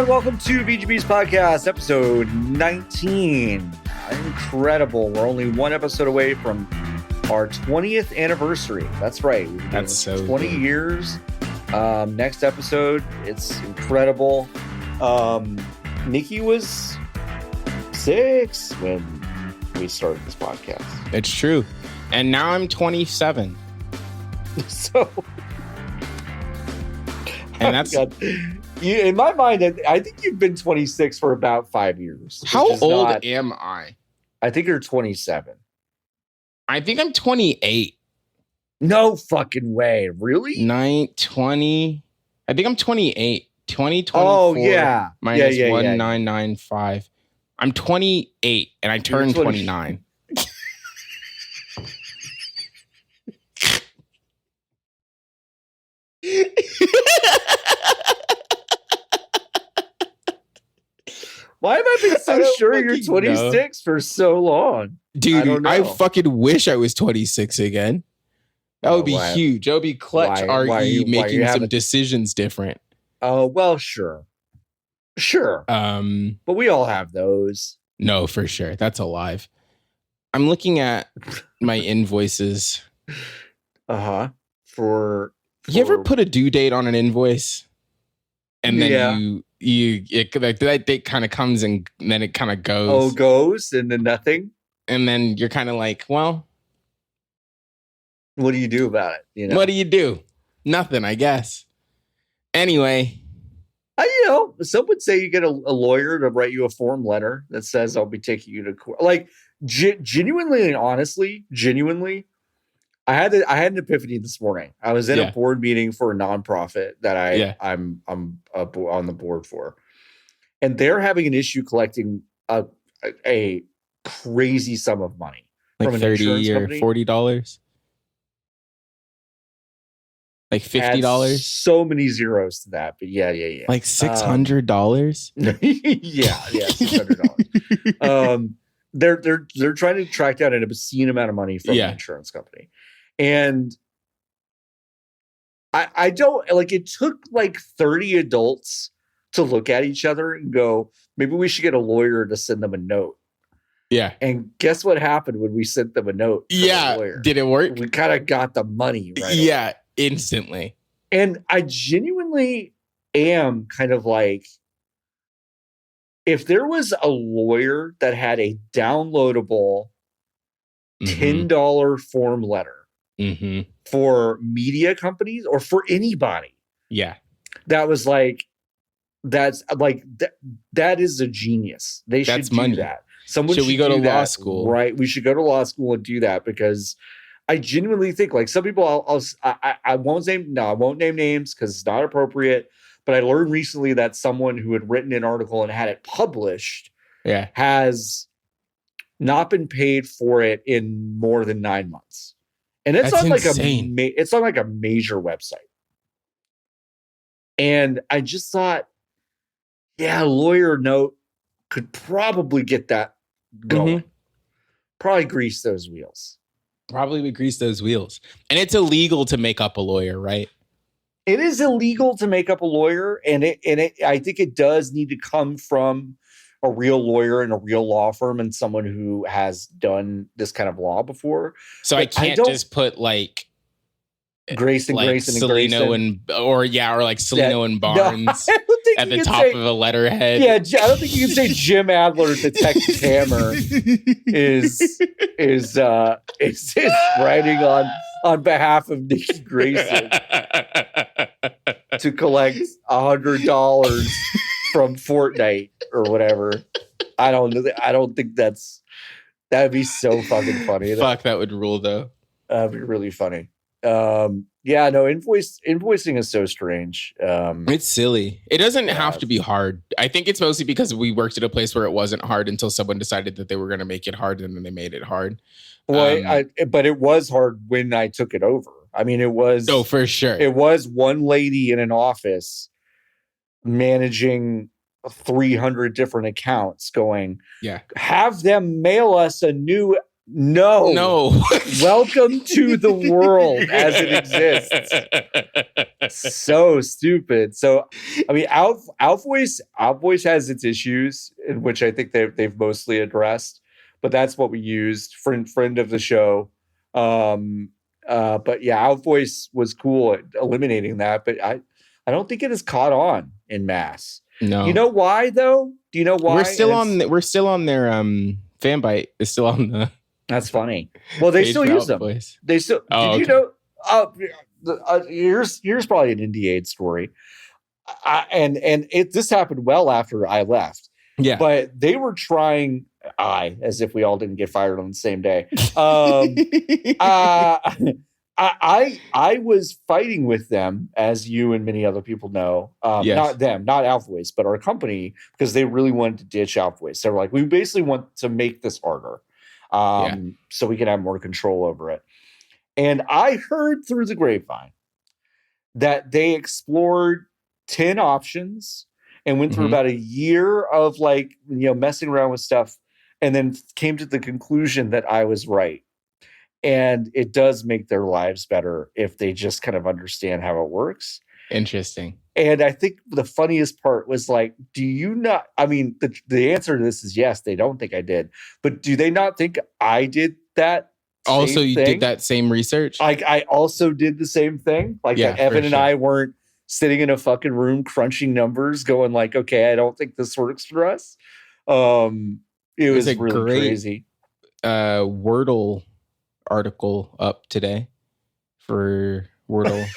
and welcome to VGB's podcast, episode 19. Incredible. We're only one episode away from our 20th anniversary. That's right. That's so 20 good. years. Next episode, it's incredible. Niki was 6 when we started this podcast. It's true. And now I'm 27. So, and that's in my mind, I think you've been 26 for about 5 years. how old am I? I think you're 27. I think I'm 28. No fucking way. Really? 20. I think I'm 28. 2024 Oh, yeah. minus Yeah. 1995. I'm 28 and I turned 29. Why have I been I so don't sure you're fucking 26 for so long? I don't Dude, know. I fucking wish I was 26 again. That would be why? huge. That would be clutch Why are RE you making some having- decisions different. Oh, well, sure. But we all have those. No, for sure. That's alive. I'm looking at my invoices. Uh-huh. For You ever put a due date on an invoice? And then Yeah. that date kind of comes and then it kind of goes. Oh, goes and then nothing? And then you're kind of like, well, What do you do about it? You know? what do you do? Nothing, I guess. Anyway, Some would say you get a lawyer to write you a form letter that says I'll be taking you to court. Like, genuinely and honestly, I had an epiphany this morning. I was in Yeah. a board meeting for a nonprofit that I'm on the board for, and they're having an issue collecting a crazy sum of money like from an 30 insurance or company. $40. Like $50. Adds so many zeros to that, but yeah. Like $600. yeah, $600. They're trying to track down an obscene amount of money from an insurance company, and I don't like. It took like 30 adults to look at each other and go, maybe we should get a lawyer to send them a note. Yeah. And guess what happened when we sent them a note? From Yeah. a lawyer? Did it work? We kind of got the money right. Yeah. Instantly. And I genuinely am kind of like, if there was a lawyer that had a downloadable $10 form letter for media companies or for anybody, yeah, that was like, that is a genius. They That's should do money. that. Someone Should we go do to law that, school? Right. We should go to law school and do that, because I genuinely think, like, some people, I won't name names because it's not appropriate, but I learned recently that someone who had written an article and had it published has not been paid for it in more than 9 months. And it's That's on like insane. it's on like a major website. And I just thought, yeah, a lawyer note could probably get that going. Probably grease those wheels. Probably would grease those wheels. And it's illegal to make up a lawyer, right? It is illegal to make up a lawyer, and I think it does need to come from a real lawyer and a real law firm and someone who has done this kind of law before. So But I can't just put like Grayson, like Grayson, and Celino Grayson. or like Celino and Barnes I don't think at you the can top say, of a letterhead. Yeah, I don't think you can say Jim Adler, the Texas Hammer, is writing on behalf of Niki Grayson to collect $100 from Fortnite or whatever. I don't think that'd be so fucking funny. Fuck, that would rule though. That'd be really funny. Yeah, no, invoicing is so strange. It's silly. It doesn't have to be hard. I think it's mostly because we worked at a place where it wasn't hard until someone decided that they were going to make it hard, and then they made it hard. Well, but it was hard when I took it over. I mean, it was. Oh, for sure. It was one lady in an office managing 300 different accounts going, yeah, have them mail us a new. No. No. Welcome to the world as it exists. So stupid. So, I mean, Outvoice has its issues, in which I think they've mostly addressed, but that's what we used. Friend of the show. But yeah, Outvoice was cool at eliminating that, but I don't think it has caught on in mass. No. You know why though? Do you know why? We're still on their Fanbyte is still on the. That's funny. Well, they still use them. They still. Did you know? Here's probably an NDA story, this happened well after I left. Yeah, but they were trying. As if we all didn't get fired on the same day. I was fighting with them, as you and many other people know. Yes. Not them, not Outvoice, but our company, because they really wanted to ditch Outvoice. They were like, we basically want to make this harder, so we can have more control over it. And I heard through the grapevine that they explored 10 options and went through about a year of messing around with stuff, and then came to the conclusion that I was right. And it does make their lives better if they just kind of understand how it works. Interesting. And I think the funniest part was do you not, I mean, the answer to this is yes, they don't think I did, but do they not think I did that? Also, you did that same research? I also did the same thing. Evan and I weren't sitting in a fucking room crunching numbers going okay, I don't think this works for us. It was a really great, crazy. Wordle article up today for Wordle.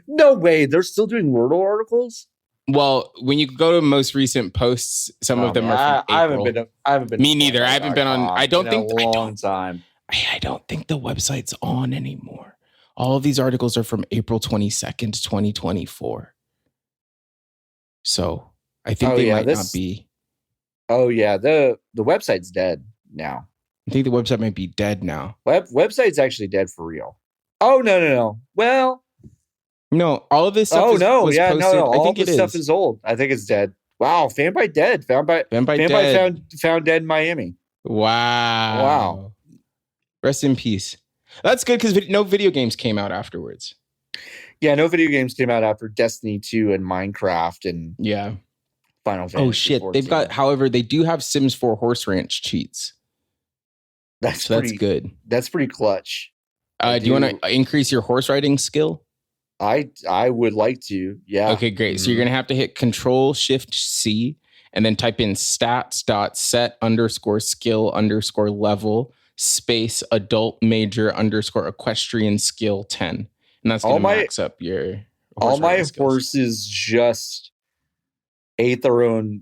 No way. They're still doing Wordle articles? Well, when you go to most recent posts, some of them are from April. I haven't been. Me neither. I haven't been on. I don't think. A long time. I don't think the website's on anymore. All of these articles are from April 22nd, 2024. So I think they might not be. Oh yeah, the website's dead now. I think the website might be dead now. Website's actually dead for real. Oh no. Well, no, all of this stuff. Oh no, was yeah, posted. no. All this stuff is old. I think it's dead. Wow, Fanbyte dead. Fanbyte dead. Found dead in Miami. Wow. Rest in peace. That's good because no video games came out afterwards. Yeah, no video games came out after Destiny 2 and Minecraft and Final Fantasy. Oh shit, 14. they've got. However, they do have Sims 4 Horse Ranch cheats. That's good. That's pretty clutch. Do you want to increase your horse riding skill? I would like to. Yeah. Okay, great. So you're gonna have to hit Control-Shift-C and then type in stats.set_skill_level space adult major _equestrian skill 10, and that's gonna max up your. All my horses just ate their own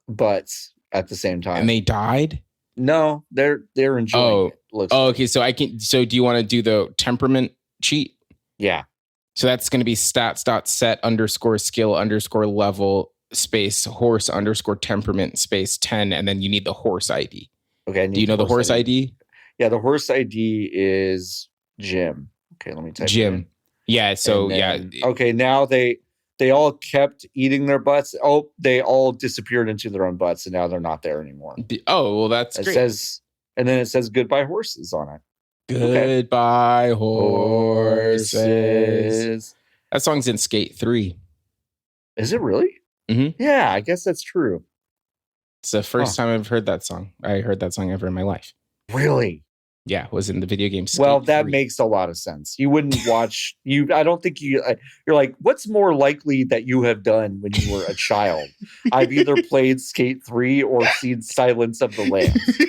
butts at the same time, and they died. No, they're enjoying it. Okay. So do you want to do the temperament cheat? Yeah. So that's going to be stats.set_skill_level space horse _temperament space 10, and then you need the horse ID. Okay. Do you know the horse ID? Yeah, the horse ID is Jim. Okay, let me type Jim. it in. Yeah. So Okay, now they all kept eating their butts. Oh, they all disappeared into their own butts, and now they're not there anymore. Oh, well, that's great. And then it says goodbye horses on it. Goodbye horses. That song's in Skate 3. Is it really? Mm-hmm. Yeah, I guess that's true. It's the first time I've heard that song. I heard that song ever in my life. Really? Yeah, it was in the video game Skate Well, that 3. makes a lot of sense. You wouldn't watch I don't think you're like, what's more likely that you have done when you were a child? I've either played Skate 3 or seen Silence of the Lambs.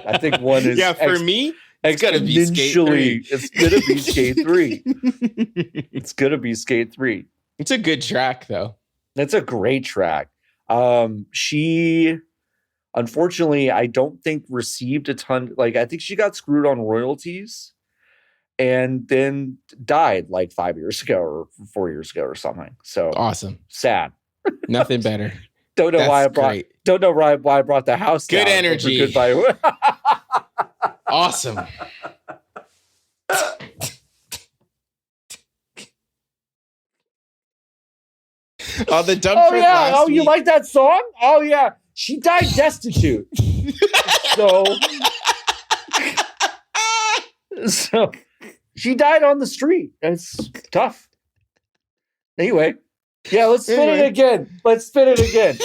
I think one is for me, it's gotta be Skate 3. It's gonna be Skate 3. It's gonna be Skate 3. It's a good track though. That's a great track. She unfortunately, I don't think received a ton. I think she got screwed on royalties and then died 5 years ago or 4 years ago or something. So awesome. Sad. Nothing better. Don't know why I brought the house good down. Energy. Goodbye. Awesome. The dump oh yeah. Oh, you like that song? Oh yeah. She died destitute. so She died on the street. It's tough. Anyway. Yeah, let's spin it again. Let's spin it again.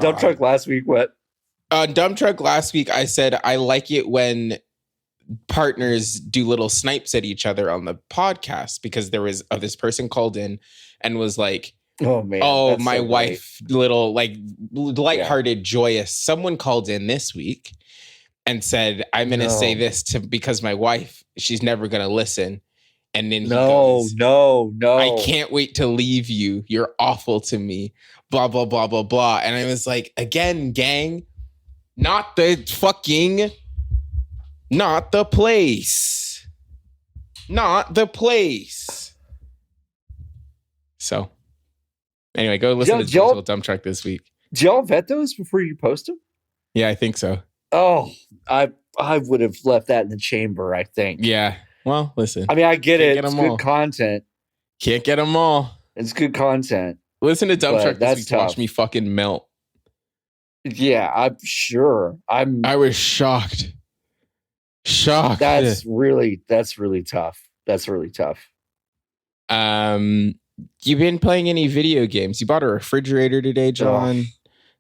Dump truck last week. What? Dump truck last week. I said I like it when partners do little snipes at each other on the podcast because there was this person called in and was like, "Oh man, my so wife, little like lighthearted, joyous." Someone called in this week and said, "I'm going to say this because my wife, she's never going to listen." And then he goes, no. "I can't wait to leave you. You're awful to me." Blah blah blah blah blah. And I was like, again, gang, not the place. So. Anyway, go listen to Digital Dump Truck this week. Did y'all vet those before you post them? Yeah, I think so. Oh, I would have left that in the chamber, I think. Yeah. Well, listen. I mean, I get it. It's good content. Can't get them all. It's good content. Listen to Dump Truck this week to watch me fucking melt. Yeah, I'm sure. I was shocked. That's really tough. That's really tough. You been playing any video games? You bought a refrigerator today, John.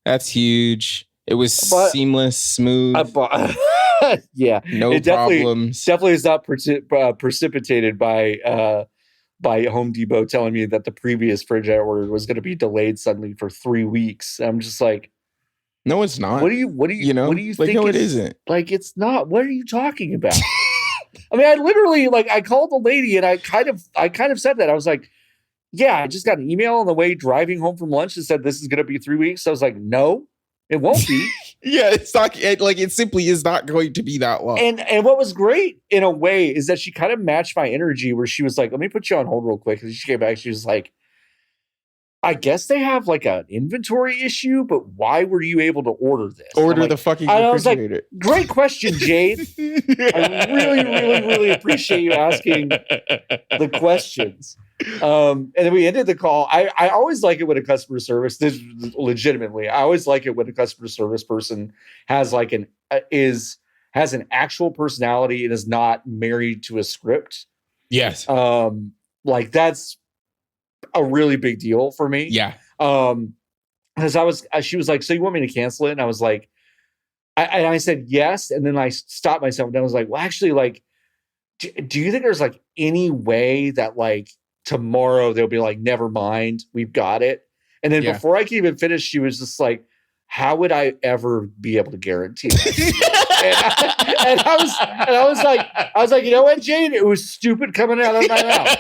That's huge. It was seamless, smooth. Yeah, no problems. Definitely is not precipitated by Home Depot telling me that the previous fridge I ordered was going to be delayed suddenly for 3 weeks. I'm just like, no, it's not. What do you think? No, it isn't. Like, it's not. What are you talking about? I mean, I literally I called the lady and I kind of said that. I was like, yeah, I just got an email on the way driving home from lunch that said this is going to be 3 weeks. So I was like, no, it won't be. Yeah, it's not it simply is not going to be that long. And what was great in a way is that she kind of matched my energy where she was like, let me put you on hold real quick. And she came back. She was like, I guess they have like an inventory issue, but why were you able to order this? Order the fucking refrigerator. I was like, great question, Jade. I really, really, really appreciate you asking the questions. And then we ended the call. I always like it when a customer service, this legitimately, I always like it when a customer service person has like has an actual personality and is not married to a script. Yes. Like that's a really big deal for me. Yeah. Because she was like, so you want me to cancel it? And I was like, I said yes. And then I stopped myself and I was like, well, actually, like, do you think there's like any way that like tomorrow they'll be like, never mind, we've got it? And then before I could even finish, she was just like, how would I ever be able to guarantee that? and I was like, you know what, Jane? It was stupid coming out of my mouth.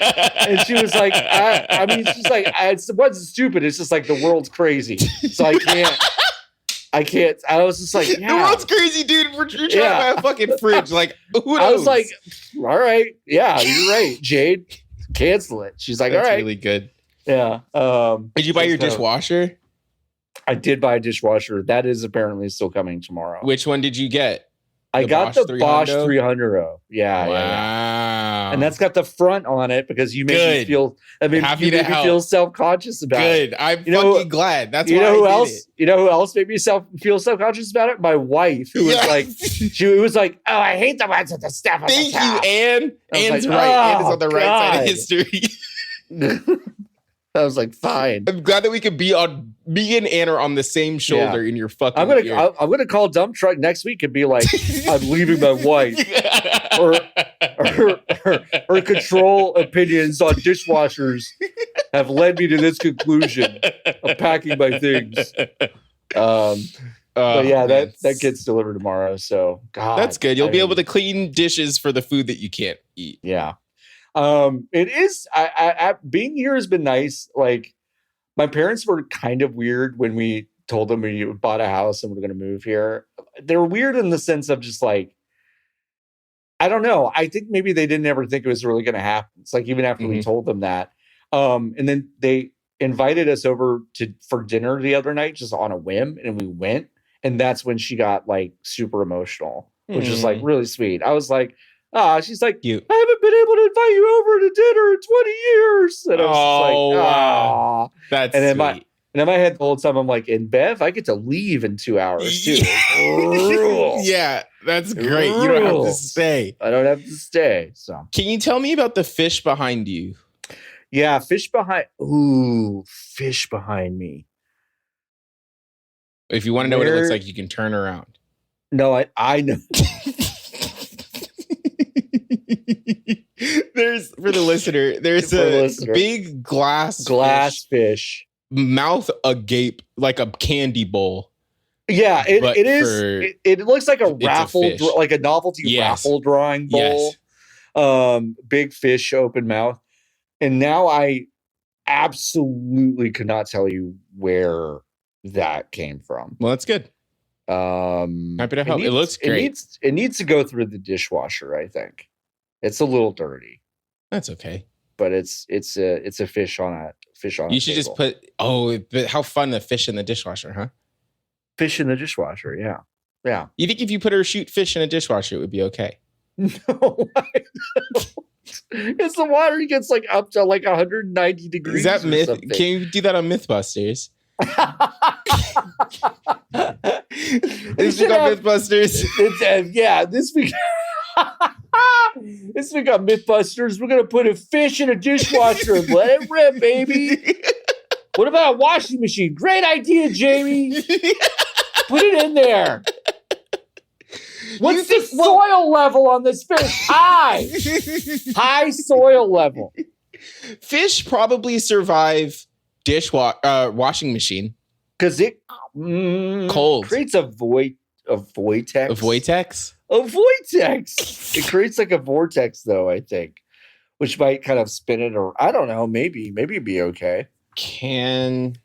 And she was like, I mean, she's like, it wasn't stupid. It's just like the world's crazy. So I can't. I was just like, yeah. The world's crazy, dude. You're trying to buy a fucking fridge. Like, who knows? I was like, all right. Yeah, you're right, Jade. Cancel it. She's like, that's all right. Really good. Yeah. Did you buy your dishwasher? I did buy a dishwasher. That is apparently still coming tomorrow. Which one did you get? I got the Bosch 300. Yeah, wow. Yeah. And that's got the front on it because you made me feel. I mean, happy you made me feel self-conscious about it. Good. I'm fucking glad. That's you why know who I else? did it. You know who else made me feel self-conscious about it? My wife, who was like, she was like, "Oh, I hate the ones with the stuff." Thank you, Anne. Anne's like, right. Anne is on the right side of history. I was like, fine. I'm glad that we could me and Anne are on the same shoulder in your fucking I'm gonna call Dump Truck next week and be like, I'm leaving my wife. Her control opinions on dishwashers have led me to this conclusion of packing my things. But yeah, that gets delivered tomorrow. So God, that's good. You'll be able to clean dishes for the food that you can't eat. Yeah. It is. I being here has been nice. Like, my parents were kind of weird when we told them we bought a house and we're going to move here. They were weird in the sense of just like, I don't know. I think maybe they didn't ever think it was really going to happen. It's like even after we told them that, and then they invited us over for dinner the other night just on a whim, and we went, and that's when she got like super emotional, which is like really sweet. I was like. She's like, I haven't been able to invite you over to dinner in 20 years. And I was just like, wow. That's and then sweet. And in my head the whole time I'm like, and Bev, I get to leave in 2 hours too. Yeah, that's great. You don't have to stay. I don't have to stay. So can you tell me about the fish behind you? Yeah, fish behind me. If you want to know what it looks like, you can turn around. No, I know. There's for the listener, there's big glass fish, mouth agape like a candy bowl. Yeah, it is. It looks like a raffle, like a novelty raffle drawing bowl. Yes. Big fish, open mouth. And now I absolutely could not tell you where that came from. Well, that's good. Happy to help. It looks great. It needs to go through the dishwasher, I think. It's a little dirty. That's okay. But it's a fish on a You should just put but how fun the fish in the dishwasher, huh? Fish in the dishwasher, yeah. Yeah. You think if you put her shoot fish in a dishwasher, it would be okay? No, I don't. It's the water gets like up to like 190 degrees. Is that myth? Something. Can you do that on Mythbusters? This week on Mythbusters. This week. This week on Mythbusters, we're gonna put a fish in a dishwasher and let it rip, baby. What about a washing machine? Great idea, Jamie. Put it in there. What's the soil level on this fish? High soil level. Fish probably survive washing machine because it cold creates a vortex. A vortex? A vortex. It creates like a vortex, though, I think, which might kind of spin it, or I don't know. Maybe it'd be okay. Can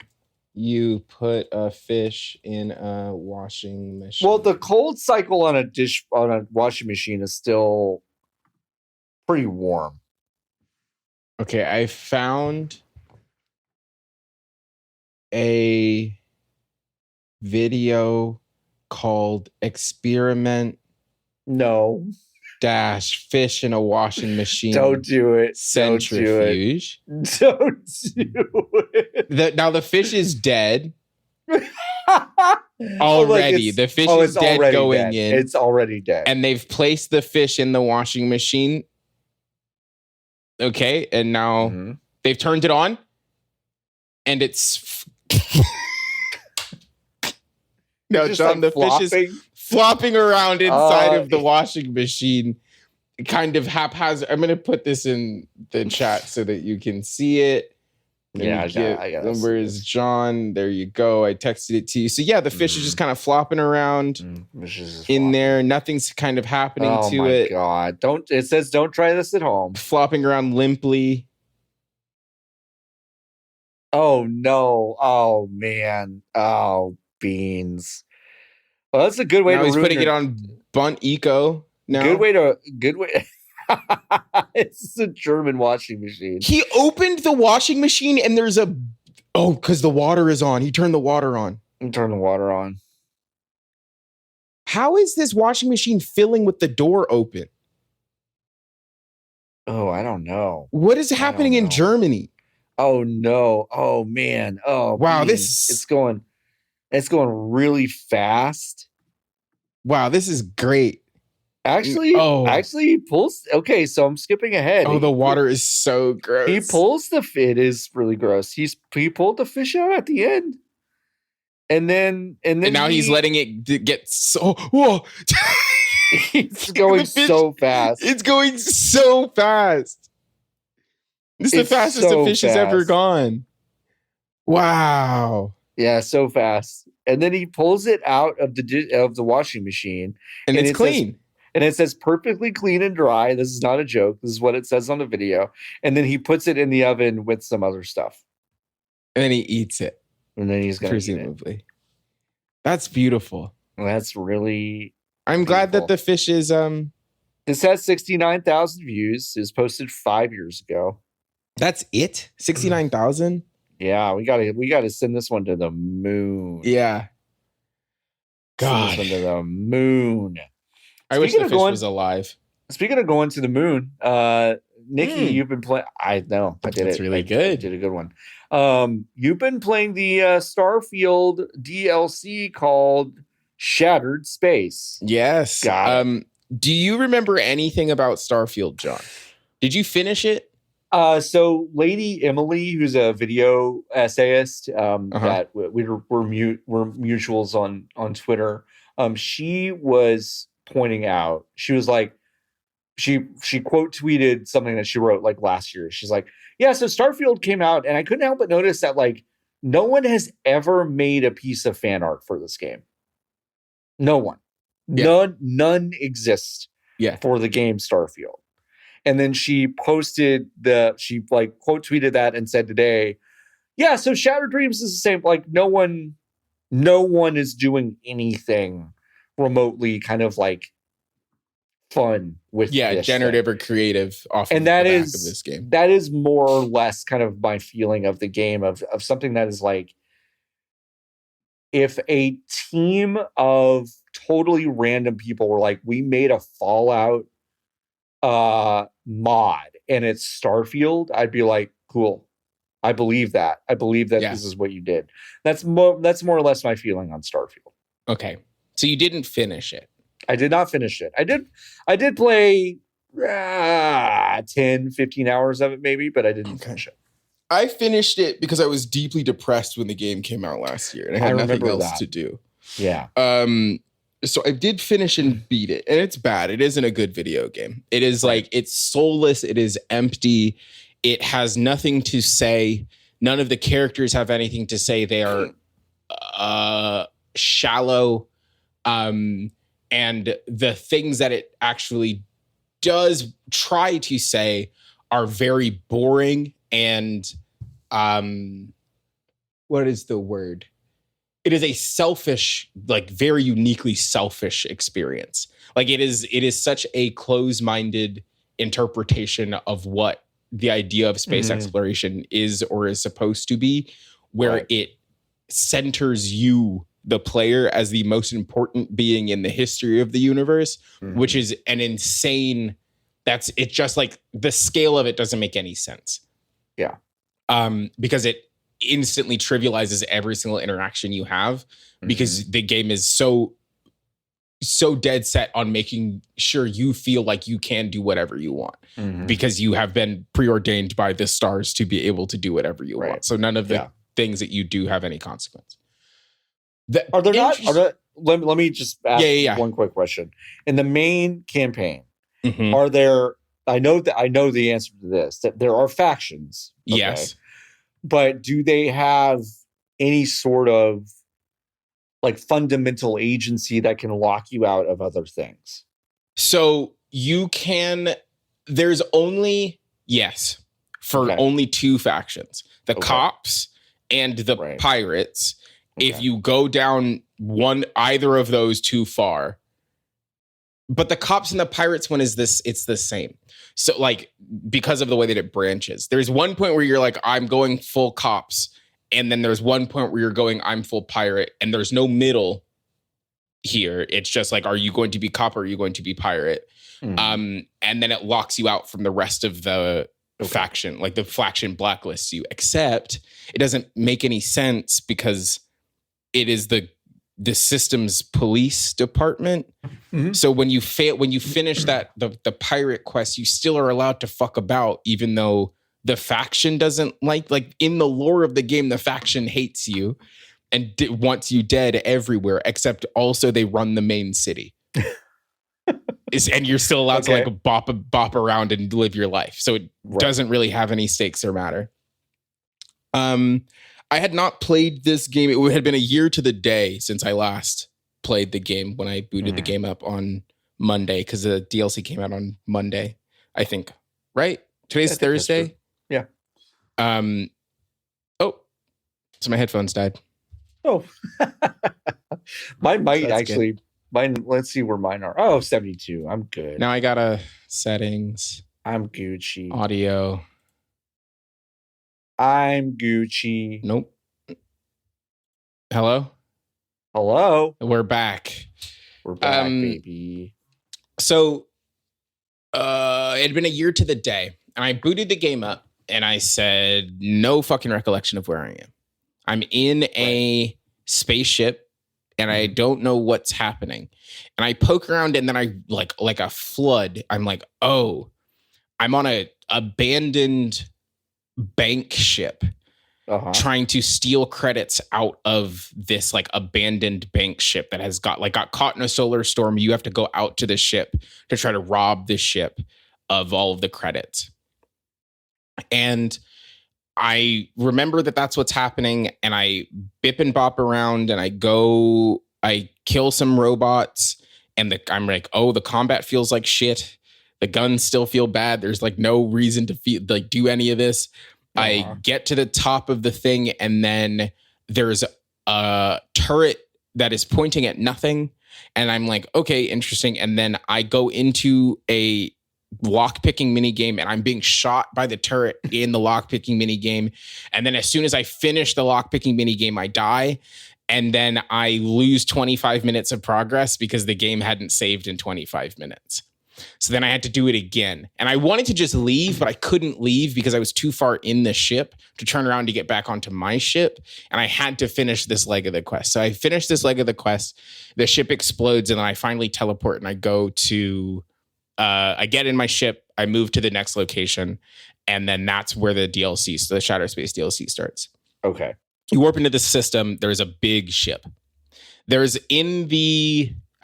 you put a fish in a washing machine? Well, the cold cycle on a washing machine is still pretty warm. Okay, I found a video called Experiment Fish in a Washing Machine. Don't do it. Centrifuge. Don't do it. Now the fish is dead. Already. The fish is dead going in. It's already dead. And they've placed the fish in the washing machine. Okay. And now they've turned it on. And it's no, John, like the flopping. Fish is flopping around inside of the washing machine. Kind of haphazard. I'm going to put this in the chat so that you can see it. I got Where is John? There you go. I texted it to you. So yeah, the fish is just kind of flopping around in there. Nothing's kind of happening to it. Oh my God. It says don't try this at home. Flopping around limply. Oh no. Oh man. Oh beans. Well, that's a good way now to he's putting it on Bunt Eco. No. Good way. It's a German washing machine. He opened the washing machine and there's because the water is on. He turned the water on. How is this washing machine filling with the door open? Oh, I don't know. What is happening in Germany? Oh no. Oh man. Oh wow. It's going really fast. Wow, this is great. Actually, he pulls. Okay, so I'm skipping ahead. Oh, the water is so gross. He pulls it is really gross. He pulled the fish out at the end, and now he's letting it get so. Whoa! It's going so fast. It's going so fast. This is the fastest the fish has ever gone. Wow. Yeah, so fast. And then he pulls it out of the washing machine, and it's clean. And it says perfectly clean and dry. This is not a joke. This is what it says on the video. And then he puts it in the oven with some other stuff. And then he eats it. And then he's going to presumably eat it. That's beautiful. That's really. I'm glad that the fish is. This has 69,000 views. It was posted 5 years ago. That's it. 69,000. Yeah, we gotta send this one to the moon. Yeah. God. Send this one to the moon. I wish the fish was alive. Speaking of going to the moon, Niki, you've been playing. I know. I did That's it. really good. I did a good one. You've been playing the Starfield DLC called Shattered Space. Yes. Got it. Do you remember anything about Starfield, John? Did you finish it? So Lady Emily, who's a video essayist, that we're mutuals on Twitter. She was pointing out, she was like, she quote tweeted something that she wrote like last year. She's like, yeah, so Starfield came out, and I couldn't help but notice that like no one has ever made a piece of fan art for this game. No one. Yeah. None exist for the game Starfield. And then she posted she like quote tweeted that and said today, yeah, so Shattered Dreams is the same. Like no one is doing anything remotely kind of like fun with this generative thing. or creative off and of that the back is of this game. That is more or less kind of my feeling of the game of something that is like, if a team of totally random people were like, we made a Fallout mod and it's Starfield, I'd be like, cool. I believe that. This is what you did. That's more or less my feeling on Starfield. Okay. So you didn't finish it. I did not finish it. I did play 10, 15 hours of it maybe, but I didn't finish it. I finished it because I was deeply depressed when the game came out last year and I had nothing else to do. Yeah. So I did finish and beat it, and it's bad. It isn't a good video game. It is like, it's soulless. It is empty. It has nothing to say. None of the characters have anything to say. They are shallow. And the things that it actually does try to say are very boring and what is the word? It is a selfish, like very uniquely selfish experience. Like it is such a close-minded interpretation of what the idea of space exploration is or is supposed to be, where it centers you, the player, as the most important being in the history of the universe, which is an insane, it's just like the scale of it doesn't make any sense. Yeah. Because it instantly trivializes every single interaction you have, because the game is so dead set on making sure you feel like you can do whatever you want, because you have been preordained by the stars to be able to do whatever you want. So none of the things that you do have any consequence. Let me just ask one quick question. In the main campaign, are there, I know the answer to this, that there are factions. Okay? Yes. But do they have any sort of like fundamental agency that can lock you out of other things? So you can, there's only, only two factions, the cops and the pirates. If you go down either of those too far, but the cops and the pirates one it's the same. So like, because of the way that it branches, there's one point where you're like, I'm going full cops. And then there's one point where you're going, I'm full pirate. And there's no middle here. It's just like, are you going to be cop or are you going to be pirate? And then it locks you out from the rest of the faction. Like the faction blacklists you, except it doesn't make any sense because it is the system's police department. So when you finish that, the pirate quest, you still are allowed to fuck about, even though the faction doesn't like in the lore of the game, the faction hates you and wants you dead everywhere, except also they run the main city. And you're still allowed to like bop around and live your life. So it doesn't really have any stakes or matter. I had not played this game. It had been a year to the day since I last played the game when I booted the game up on Monday, because the DLC came out on Monday, I think. Right? Today's Thursday. Yeah. Oh, so my headphones died. Oh, mine might actually. Mine. Let's see where mine are. Oh, 72. I'm good. Now I got settings. I'm Gucci. Audio. I'm Gucci. Nope. Hello? We're back. We're back, baby. So it had been a year to the day. And I booted the game up and I said, no fucking recollection of where I am. I'm in a spaceship and I don't know what's happening. And I poke around and then I like a flood. I'm like, oh, I'm on a abandoned bank ship trying to steal credits out of this like abandoned bank ship that has got caught in a solar storm. You have to go out to the ship to try to rob the ship of all of the credits. And I remember that that's what's happening. And I bip and bop around and I kill some robots and I'm like, oh, the combat feels like shit. The guns still feel bad. There's like no reason to do any of this. I get to the top of the thing and then there's a turret that is pointing at nothing. And I'm like, okay, interesting. And then I go into a lockpicking mini game and I'm being shot by the turret in the lockpicking mini game. And then as soon as I finish the lockpicking mini game, I die. And then I lose 25 minutes of progress because the game hadn't saved in 25 minutes. So then I had to do it again. And I wanted to just leave, but I couldn't leave because I was too far in the ship to turn around to get back onto my ship. And I had to finish this leg of the quest. So I finished this leg of the quest. The ship explodes and then I finally teleport and I go to, I get in my ship. I move to the next location. And then that's where the DLC, so the Shattered Space DLC starts. Okay. You warp into the system. There's a big ship.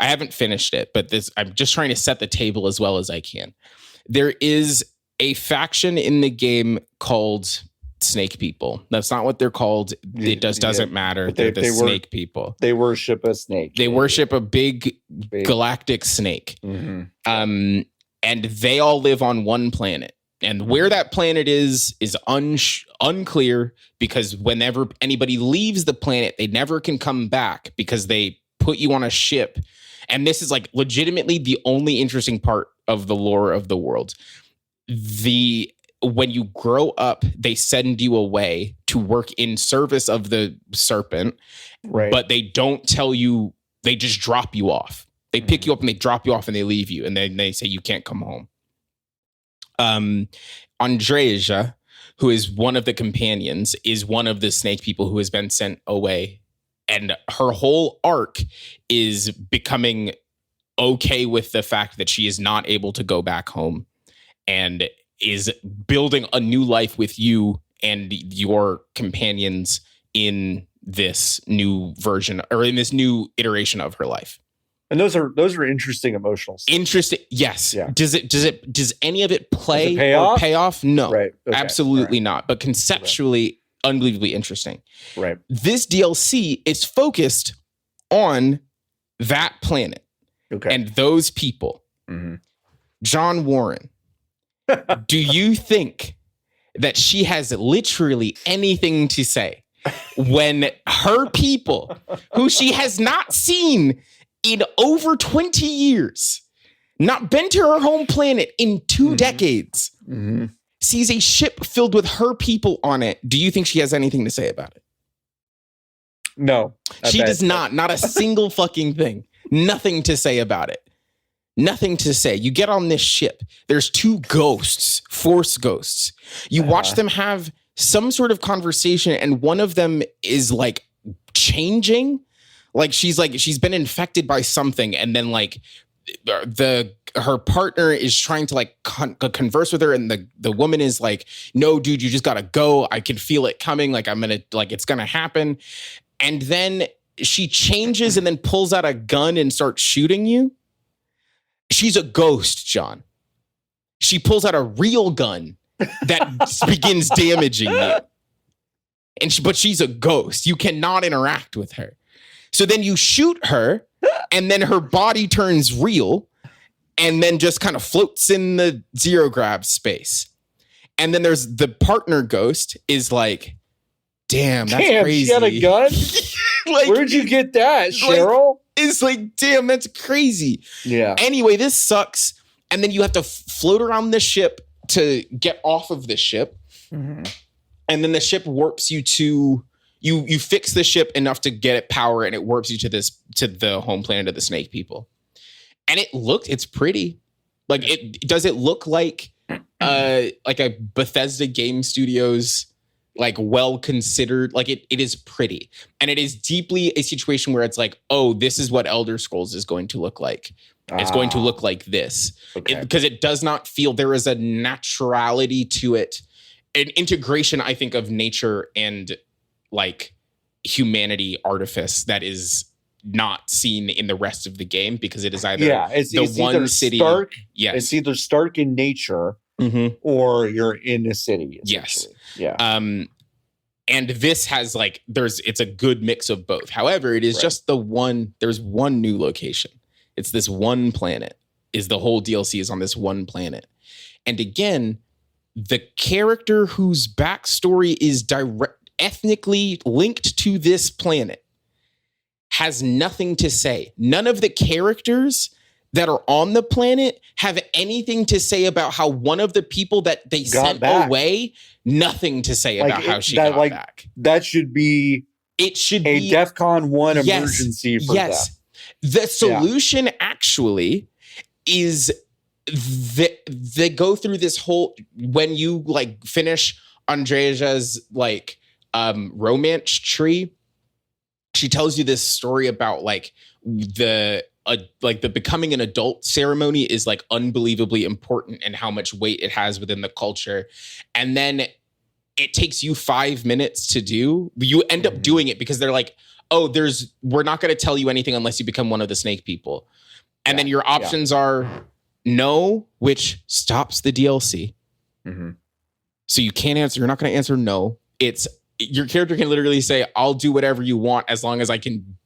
I haven't finished it, but I'm just trying to set the table as well as I can. There is a faction in the game called Snake People. That's not what they're called. It doesn't matter. They're the Snake People. They worship a snake. They worship a big galactic snake. Mm-hmm. And they all live on one planet. And where that planet is unclear because whenever anybody leaves the planet, they never can come back because they put you on a ship. And this is like legitimately the only interesting part of the lore of the world. When you grow up, they send you away to work in service of the serpent, right? But they don't tell you, they just drop you off. They pick you up and they drop you off and they leave you. And then they say you can't come home. Andreja, who is one of the companions, is one of the snake people who has been sent away. And her whole arc is becoming okay with the fact that she is not able to go back home and is building a new life with you and your companions in this new version or in this new iteration of her life. And those are interesting emotional stuff. Interesting. Yes. Yeah. Does any of it play or pay off? No, right. Okay. Absolutely not. But conceptually, unbelievably interesting. Right. This DLC is focused on that planet and those people. Mm-hmm. John Warren, do you think that she has literally anything to say when her people, who she has not seen in over 20 years, not been to her home planet in 2 decades, sees a ship filled with her people on it? Do you think she has anything to say about it? No. She does not. Not a single fucking thing. Nothing to say about it. Nothing to say. You get on this ship. There's 2 ghosts, Force ghosts. You watch them have some sort of conversation, and one of them is like changing. Like she's been infected by something, and then like her partner is trying to like converse with her, and the woman is like, no, dude, you just gotta go. I can feel it coming. Like it's gonna happen. And then she changes and then pulls out a gun and starts shooting you. She's a ghost, John. She pulls out a real gun that begins damaging you. But she's a ghost. You cannot interact with her. So then you shoot her, and then her body turns real, and then just kind of floats in the zero grav space. And then there's the partner ghost is like, damn, that's crazy. She had a gun? Like, where'd you get that, Cheryl? It's like, damn, that's crazy. Yeah. Anyway, this sucks. And then you have to float around the ship to get off of the ship. Mm-hmm. And then the ship warps you to... You fix the ship enough to get it power, and it warps you to the home planet of the snake people. And it's pretty. Like, does it look like like a Bethesda Game Studios, like well considered, like it is pretty. And it is deeply a situation where it's like, oh, this is what Elder Scrolls is going to look like. It's going to look like this. Okay. Because it does not feel, there is a naturality to it, an integration, I think, of nature and like humanity artifice that is not seen in the rest of the game, because it is either it's one city. Stark, yes. It's either stark in nature or you're in a city. Yes. Yeah. And this has like, it's a good mix of both. However, it is just there's one new location. It's this one planet. The whole DLC is on this one planet. And again, the character whose backstory is ethnically linked to this planet has nothing to say. None of the characters that are on the planet have anything to say about how one of the people that they sent away, nothing to say about how she got back. That should be a DEFCON 1 emergency for them. The solution actually is they go through this whole, when you like finish Andrea's like romance tree, she tells you this story about like the becoming an adult ceremony is like unbelievably important and how much weight it has within the culture. And then it takes you 5 minutes to do. You end up doing it because they're like, oh, we're not going to tell you anything unless you become one of the snake people. And then your options are no, which stops the DLC. So you can't answer. You're not going to answer no. It's your character can literally say, I'll do whatever you want as long as I can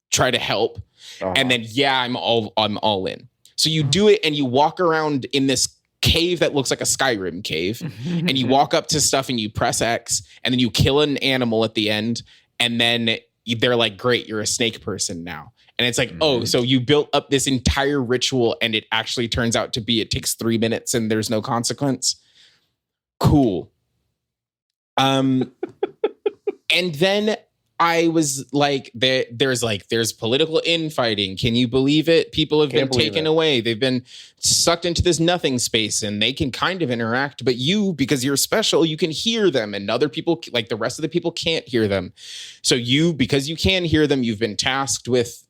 try to help. And then, I'm all in. So you do it and you walk around in this cave that looks like a Skyrim cave, and you walk up to stuff and you press X, and then you kill an animal at the end. And then they're like, great, you're a snake person now. And it's like, oh, so you built up this entire ritual and it actually turns out to be, it takes 3 minutes and there's no consequence. Cool. And then I was like, there's political infighting. Can you believe it? People have been taken away. They've been sucked into this nothing space and they can kind of interact, but you, because you're special, you can hear them and other people, like the rest of the people, can't hear them. So you, because you can hear them, you've been tasked with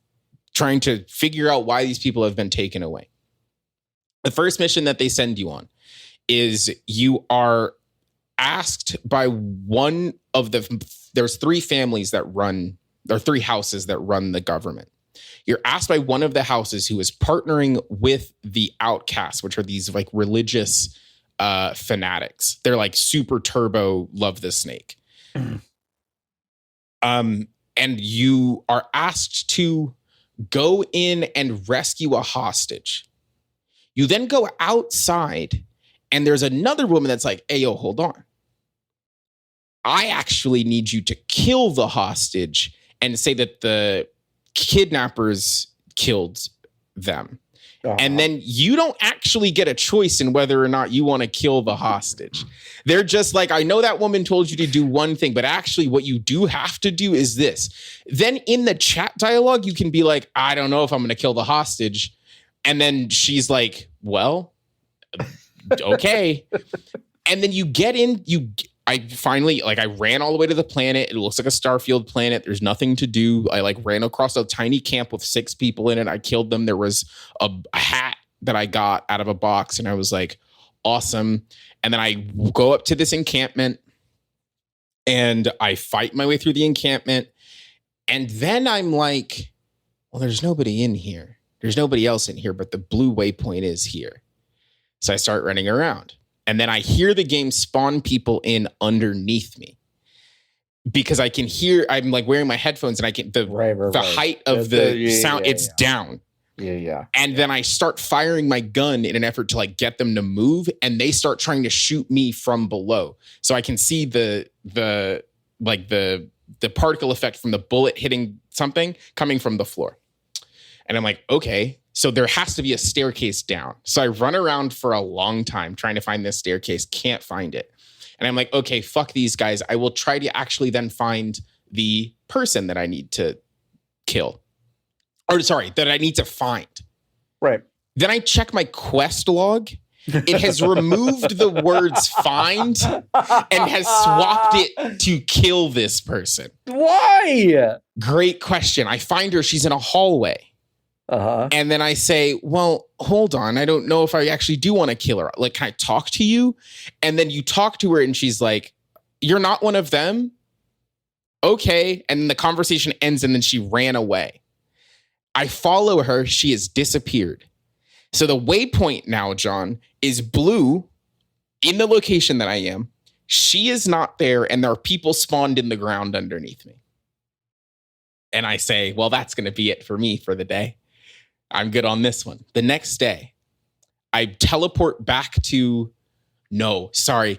trying to figure out why these people have been taken away. The first mission that they send you on is you are asked by one of there's 3 families that run, or 3 houses that run the government. You're asked by one of the houses who is partnering with the outcasts, which are these like religious fanatics. They're like super turbo, love the snake. And you are asked to go in and rescue a hostage. You then go outside and there's another woman that's like, hey, yo, hold on. I actually need you to kill the hostage and say that the kidnappers killed them. And then you don't actually get a choice in whether or not you want to kill the hostage. They're just like, I know that woman told you to do one thing, but actually what you do have to do is this. Then in the chat dialogue, you can be like, I don't know if I'm going to kill the hostage. And then she's like, well, okay. And then you get in, I finally, like, I ran all the way to the planet. It looks like a Starfield planet. There's nothing to do. I like ran across a tiny camp with 6 people in it. I killed them. There was a hat that I got out of a box and I was like, awesome. And then I go up to this encampment and I fight my way through the encampment. And then I'm like, well, there's nobody in here. There's nobody else in here, but the blue waypoint is here. So I start running around. And then I hear the game spawn people in underneath me because I can hear, I'm like wearing my headphones and I can, the height of the sound, it's down. Yeah. And then I start firing my gun in an effort to like get them to move. And they start trying to shoot me from below. So I can see the particle effect from the bullet hitting something coming from the floor. And I'm like, okay. So there has to be a staircase down. So I run around for a long time trying to find this staircase, can't find it. And I'm like, okay, fuck these guys. I will try to actually then find the person that I need to kill. Or sorry, that I need to find. Right. Then I check my quest log It has removed the words find and has swapped it to kill this person. Why? Great question. I find her, she's in a hallway. And then I say, well, hold on. I don't know if I actually do want to kill her. Like, can I talk to you? And then you talk to her and she's like, you're not one of them? Okay. And the conversation ends and then she ran away. I follow her. She has disappeared. So the waypoint now, John, is blue in the location that I am. She is not there, and there are people spawned in the ground underneath me. And I say, well, that's going to be it for me for the day. I'm good on this one. The next day, I teleport back to,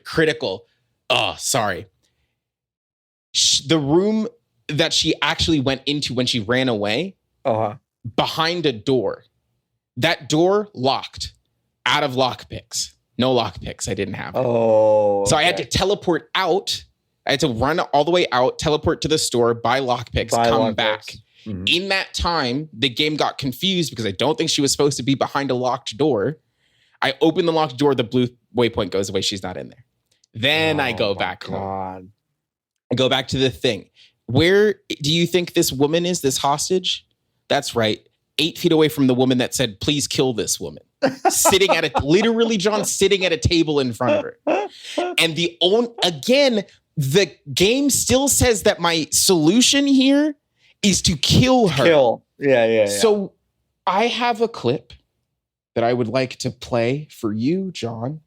critical. Oh, sorry. The room that she actually went into when she ran away, behind a door. That door locked, out of lockpicks. No lockpicks. I didn't have. So I had to teleport out. I had to run all the way out, teleport to the store, buy lockpicks, come back. Mm-hmm. In that time, the game got confused because I don't think she was supposed to be behind a locked door. I open the locked door. The blue waypoint goes away. She's not in there. Then I go back home. I go back to the thing. Where do you think this woman is, this hostage? That's right. 8 feet away from the woman that said, please kill this woman. Sitting at literally, John, sitting at a table in front of her. And again, the game still says that my solution here is to kill her. Yeah. So I have a clip that I would like to play for you, John.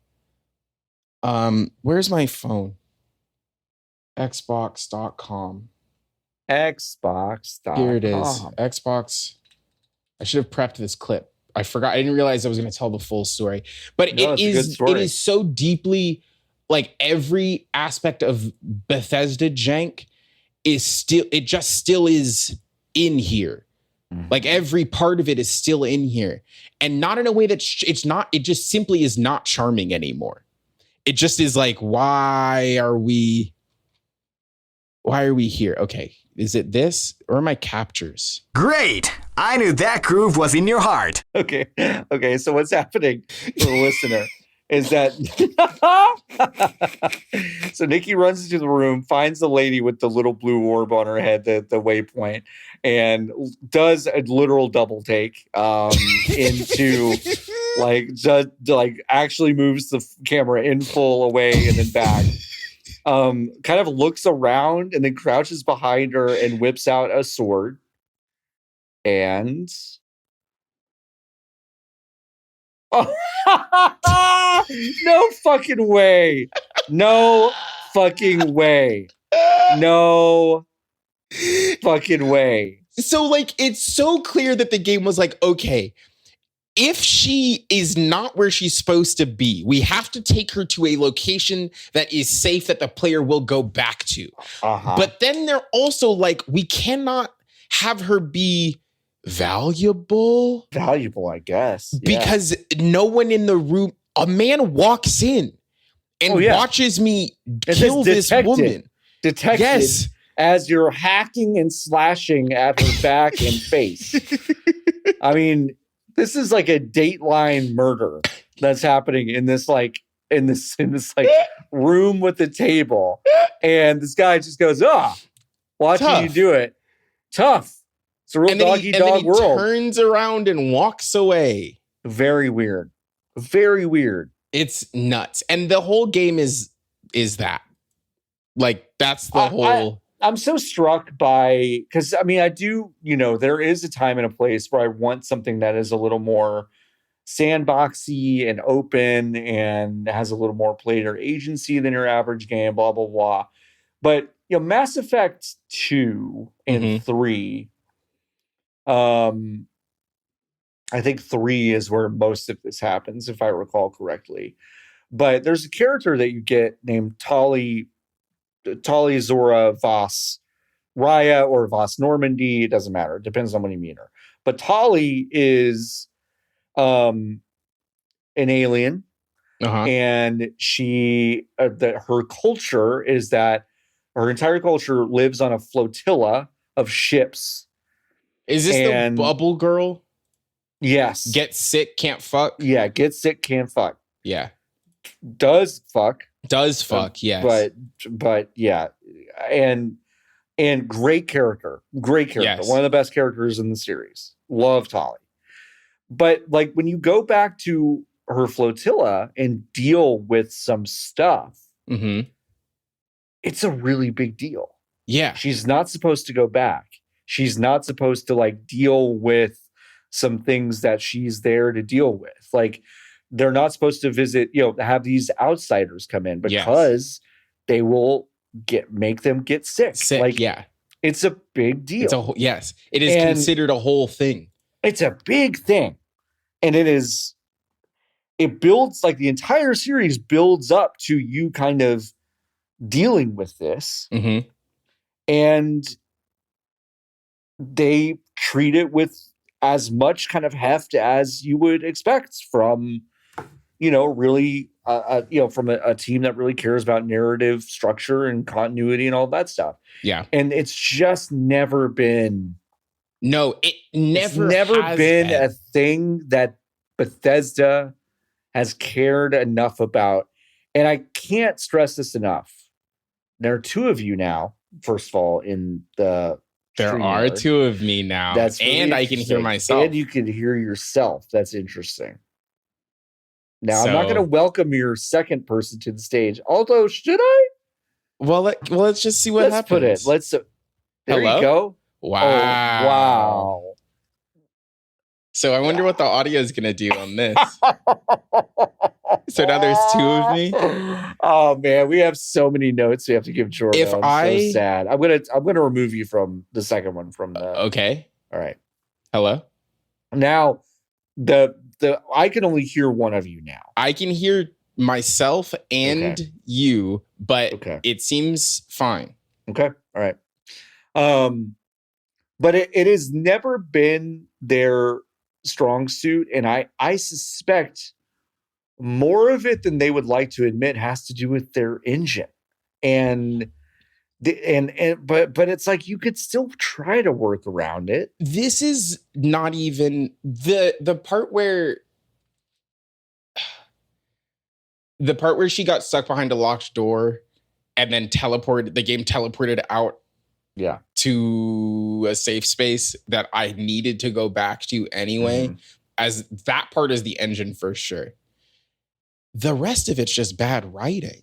Where's my phone? Xbox.com. Xbox.com. Here it is. Xbox. I should have prepped this clip. I forgot. I didn't realize I was going to tell the full story. But it is so deeply, like, every aspect of Bethesda jank is still is in here. Mm-hmm. Like, every part of it is still in here. And not in a way that it just simply is not charming anymore. It just is like, why are we here? Okay. Is it this or my captures? Great. I knew that groove was in your heart. Okay. So what's happening for the listener is that so Niki runs into the room, finds the lady with the little blue orb on her head, the waypoint, and does a literal double take into actually moves the camera in full away and then back. Kind of looks around and then crouches behind her and whips out a sword. And no fucking way. No fucking way. No fucking way. So, like, it's so clear that the game was like, okay, if she is not where she's supposed to be, we have to take her to a location that is safe that the player will go back to. But then they're also like, we cannot have her be valuable. Valuable, I guess. Because no one in the room, a man walks in and watches me kill this woman. Detected. Yes. As you're hacking and slashing at her back and face. I mean, this is like a Dateline murder that's happening in this room with the table. And this guy just goes, watching you do it. Tough. It's a real dog world. Turns around and walks away. Very weird. Very weird. It's nuts. And the whole game is that. Like, that's the whole... I'm so struck by, because I mean, I do, there is a time and a place where I want something that is a little more sandboxy and open and has a little more player agency than your average game, blah, blah, blah. But, Mass Effect 2 and 3, I think 3 is where most of this happens, if I recall correctly. But there's a character that you get named Tali Zora Voss Raya or Voss Normandy. It doesn't matter. It depends on when you meet her. But Tali is an alien. And she that her culture is that her entire culture lives on a flotilla of ships. Is this the bubble girl? Yes. Get sick, can't fuck? Yeah, get sick, can't fuck. Yeah. Does fuck. Yes. But yeah. And great character. Yes. One of the best characters in the series. Love Tali. But like when you go back to her flotilla and deal with some stuff, it's a really big deal. Yeah. She's not supposed to go back. She's not supposed to like deal with some things that she's there to deal with. Like they're not supposed to visit, have these outsiders come in because they will make them get sick. Like, it's a big deal. It is considered a whole thing. It's a big thing. And it builds, like the entire series builds up to you kind of dealing with this. And they treat it with as much kind of heft as you would expect from, really, from a team that really cares about narrative structure and continuity and all that stuff. Yeah. And it's just never been. No, it's never been a thing that Bethesda has cared enough about. And I can't stress this enough. There are two of you now, first of all, in the There are two of me now. That's and I can hear myself. And you can hear yourself. That's interesting. Now, I'm not going to welcome your second person to the stage. Although, should I? Well, let's just see what happens. Let's put it. There you go. Wow. Oh, wow. So I wonder what the audio is going to do on this. So now there's two of me. Oh man, we have so many notes we have to give Jordan. So sad. I'm gonna remove you from the second one from the. Okay. All right. Hello. Now, the I can only hear one of you now. I can hear myself and you, but it seems fine. Okay. All right. But it has never been their strong suit, and I suspect more of it than they would like to admit has to do with their engine. But it's like you could still try to work around it. This is not even the part where she got stuck behind a locked door and then the game teleported out to a safe space that I needed to go back to anyway. As that part is the engine for sure. The rest of it's just bad writing.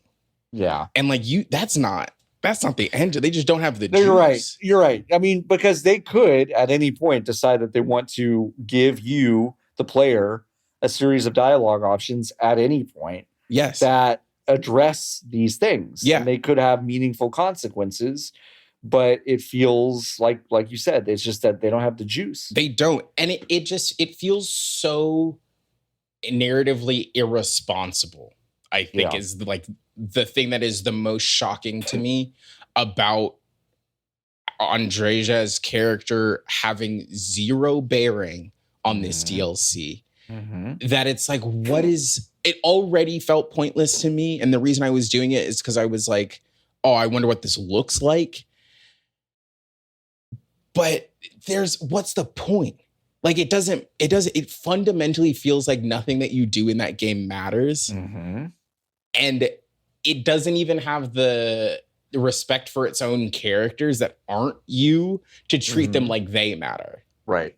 Yeah. And like that's not the engine. They just don't have the juice. You're right. I mean, because they could at any point decide that they want to give you, the player, a series of dialogue options at any point. Yes. That address these things. Yeah. And they could have meaningful consequences, but it feels like you said, it's just that they don't have the juice. They don't. And it feels so narratively irresponsible, I think is like the thing that is the most shocking to me about Andreja's character having zero bearing on this DLC. That it's like, it already felt pointless to me. And the reason I was doing it is because I was like, oh, I wonder what this looks like. But what's the point? Like it fundamentally feels like nothing that you do in that game matters. And it doesn't even have the respect for its own characters that aren't you to treat them like they matter. Right.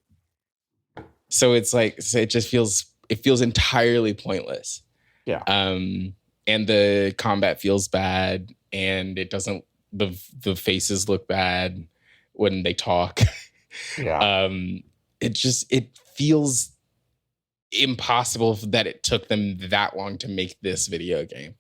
So it's like, it feels entirely pointless. Yeah. And the combat feels bad, and it doesn't, the faces look bad when they talk. Yeah. It feels impossible that it took them that long to make this video game.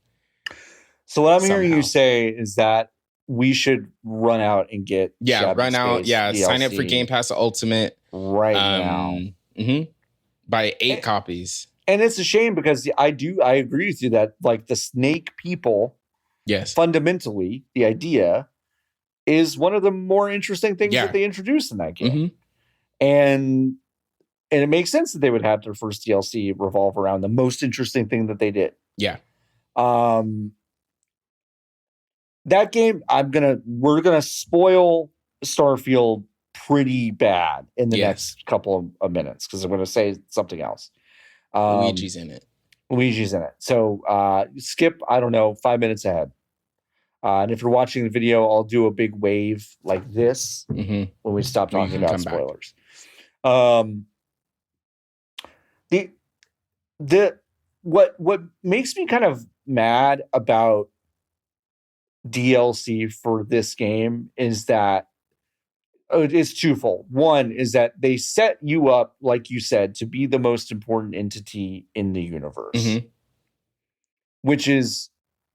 So what I'm hearing you say is that we should run out and get sign up for Game Pass Ultimate right now. Buy 8 copies. And it's a shame because I agree with you that like the snake people, fundamentally the idea is one of the more interesting things that they introduced in that game. And it makes sense that they would have their first DLC revolve around the most interesting thing that they did. Yeah. That game, we're gonna spoil Starfield pretty bad in the next couple of minutes because I'm gonna say something else. Luigi's in it. Luigi's in it. So skip, I don't know, 5 minutes ahead. And if you're watching the video, I'll do a big wave like this when we stop talking about spoilers. What makes me kind of mad about DLC for this game is that it's twofold. One is that they set you up, like you said, to be the most important entity in the universe, which is,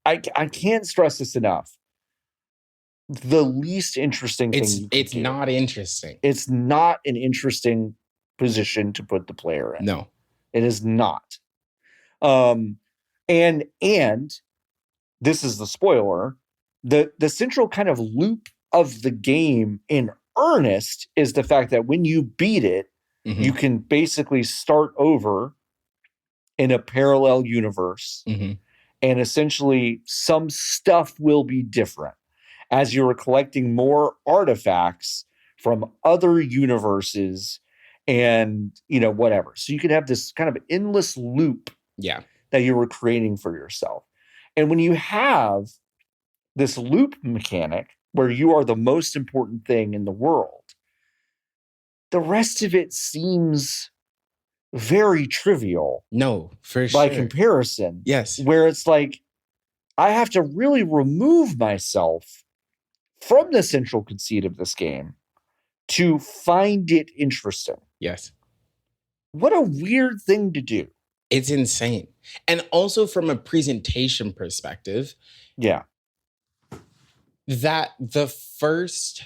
I can't stress this enough, the least interesting thing. It's not interesting. It's not an interesting position to put the player in. No, it is not. And this is the spoiler. The central kind of loop of the game in earnest is the fact that when you beat it, you can basically start over in a parallel universe, and essentially some stuff will be different as you're collecting more artifacts from other universes and, whatever. So you can have this kind of endless loop that you were creating for yourself. And when you have this loop mechanic where you are the most important thing in the world, the rest of it seems very trivial. No, for by comparison. Yes. Where it's like, I have to really remove myself from the central conceit of this game to find it interesting. Yes. What a weird thing to do. It's insane. And also from a presentation perspective. Yeah. That the first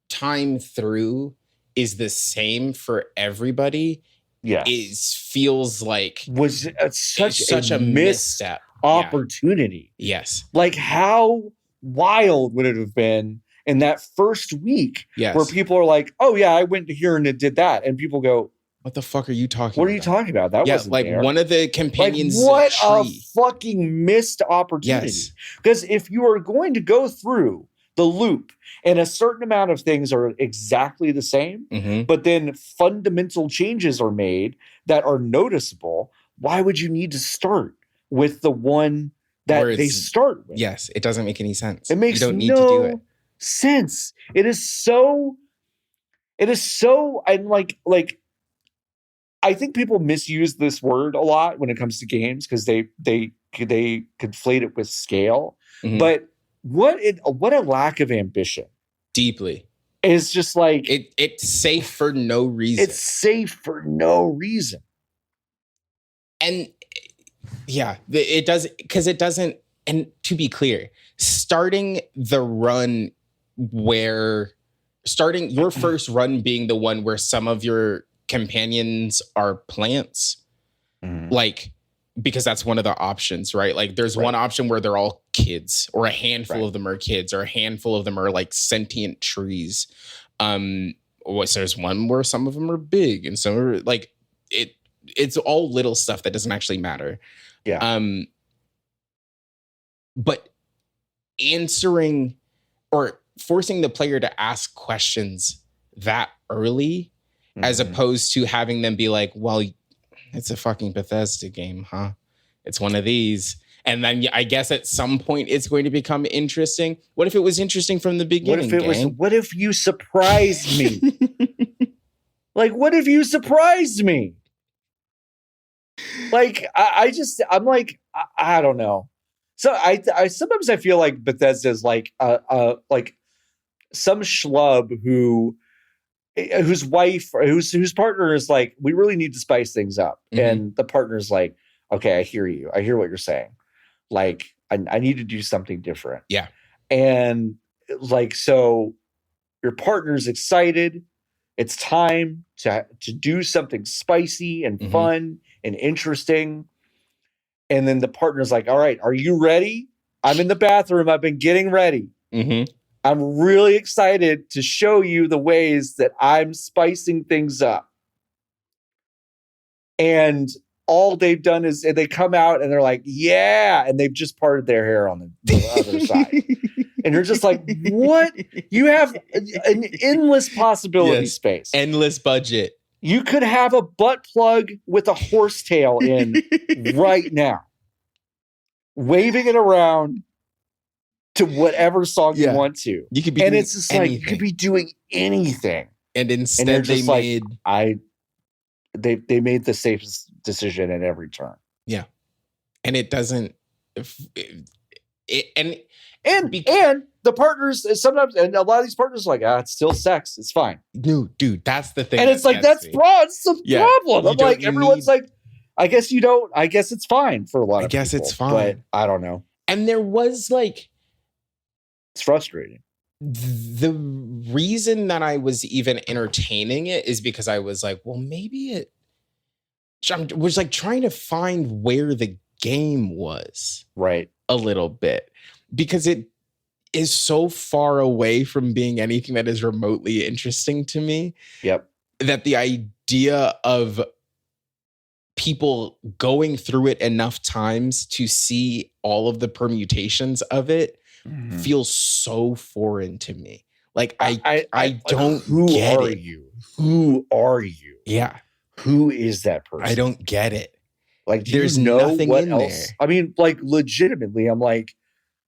time through is the same for everybody. Yes. Feels like was such a misstep opportunity. Yes. Like, how wild would it have been in that first week where people are like, oh yeah, I went here and it did that. And people go, what the fuck are you talking about? What are you talking about? That wasn't like there. One of the companions. Like, what a fucking missed opportunity. Yes. Because if you are going to go through the loop and a certain amount of things are exactly the same, but then fundamental changes are made that are noticeable, why would you need to start with the one that they start with? Yes, it doesn't make any sense. It makes you don't need no to do it. sense. It is so, and like, I think people misuse this word a lot when it comes to games because they conflate it with scale. But what a lack of ambition. Deeply. It's just like it's safe for no reason. It's safe for no reason. And yeah, it does, because it doesn't. And to be clear, starting your first run being the one where some of your companions are plants, like, because that's one of the options, right? Like there's one option where they're all kids, or a handful of them are kids, or a handful of them are like sentient trees. There's one where some of them are big and some are like, it's all little stuff that doesn't actually matter. Yeah. But answering or forcing the player to ask questions that early, as opposed to having them be like, well, it's a fucking Bethesda game, huh? It's one of these. And then I guess at some point it's going to become interesting. What if it was interesting from the beginning? What if you surprised me? Like, what if you surprised me? Like, I'm like, I don't know. So I sometimes I feel like Bethesda is like some schlub whose wife or whose partner is like, we really need to spice things up. And the partner's like, okay, I hear you. I hear what you're saying. Like, I need to do something different. Yeah. And like, so your partner's excited. It's time to do something spicy and fun and interesting. And then the partner's like, all right, are you ready? I'm in the bathroom. I've been getting ready. I'm really excited to show you the ways that I'm spicing things up. And all they've done is they come out and they're like, yeah. And they've just parted their hair on the other side. And you're just like, what? You have an endless possibility space. Endless budget. You could have a butt plug with a horsetail in right now, waving it around to whatever song you want to. You could be and doing it's just anything. like you could be doing anything. And instead they made they made the safest decision at every turn. Yeah. And it doesn't and the partners sometimes, and a lot of these partners are like, it's still sex, it's fine. No, dude, that's the thing. And it's like that's broad, it's the problem. I'm like, everyone's like, I guess you don't. I guess it's fine for a lot of people. I guess it's fine, but I don't know. And there was like, it's frustrating. The reason that I was even entertaining it is because I was like, well, maybe it. I was like trying to find where the game was, right, a little bit, because it is so far away from being anything that is remotely interesting to me. Yep. That the idea of people going through it enough times to see all of the permutations of it feels so foreign to me. Like I don't get it. Who are you? Yeah. Who is that person? I don't get it. Like, there's nothing in there. I mean, like, legitimately, I'm like,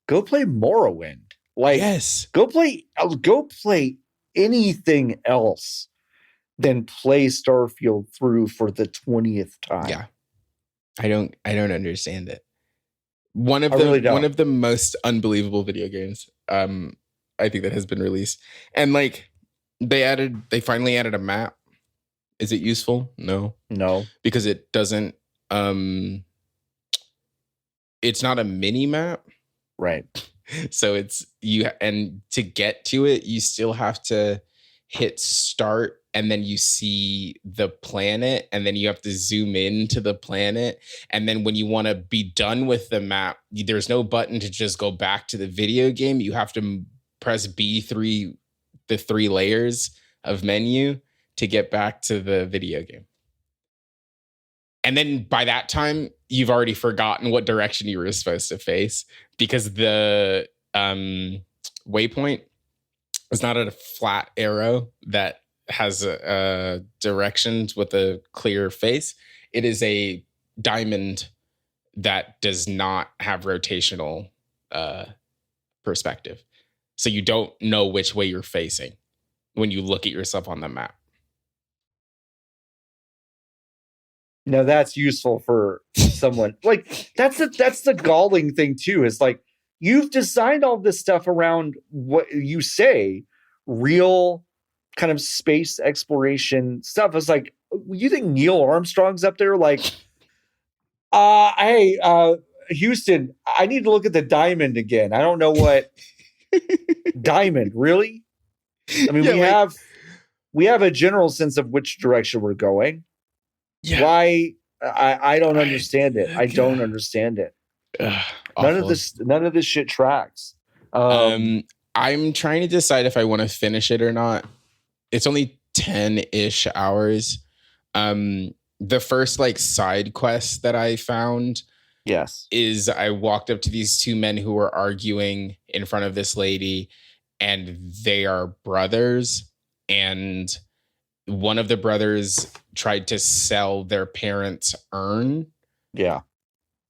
go play Morrowind. Like, yes, go play anything else than play Starfield through for the 20th time. Yeah. I don't understand it. One of the most unbelievable video games I think that has been released. And like they finally added a map. Is it useful? No. Because it doesn't it's not a mini map. Right. So it's and to get to it, you still have to hit start, and then you see the planet, and then you have to zoom into the planet. And then when you want to be done with the map, there's no button to just go back to the video game. You have to press B3, the 3 layers of menu, to get back to the video game. And then by that time, you've already forgotten what direction you were supposed to face, because the waypoint is not a flat arrow that has a directions with a clear face. It is a diamond that does not have rotational perspective. So you don't know which way you're facing when you look at yourself on the map. Now that's useful for someone. Like, that's the galling thing too, is like, you've designed all this stuff around what you say, real kind of space exploration stuff. It's like, you think Neil Armstrong's up there? Like, hey, Houston, I need to look at the diamond again. I don't know what diamond, really? I mean, we have a general sense of which direction we're going. Yeah. Why? I don't understand it. I don't understand it. None of this shit tracks. I'm trying to decide if I want to finish it or not. It's only 10-ish hours. The first like side quest that I found, is I walked up to these 2 men who were arguing in front of this lady, and they are brothers, and one of the brothers tried to sell their parents' urn. Yeah.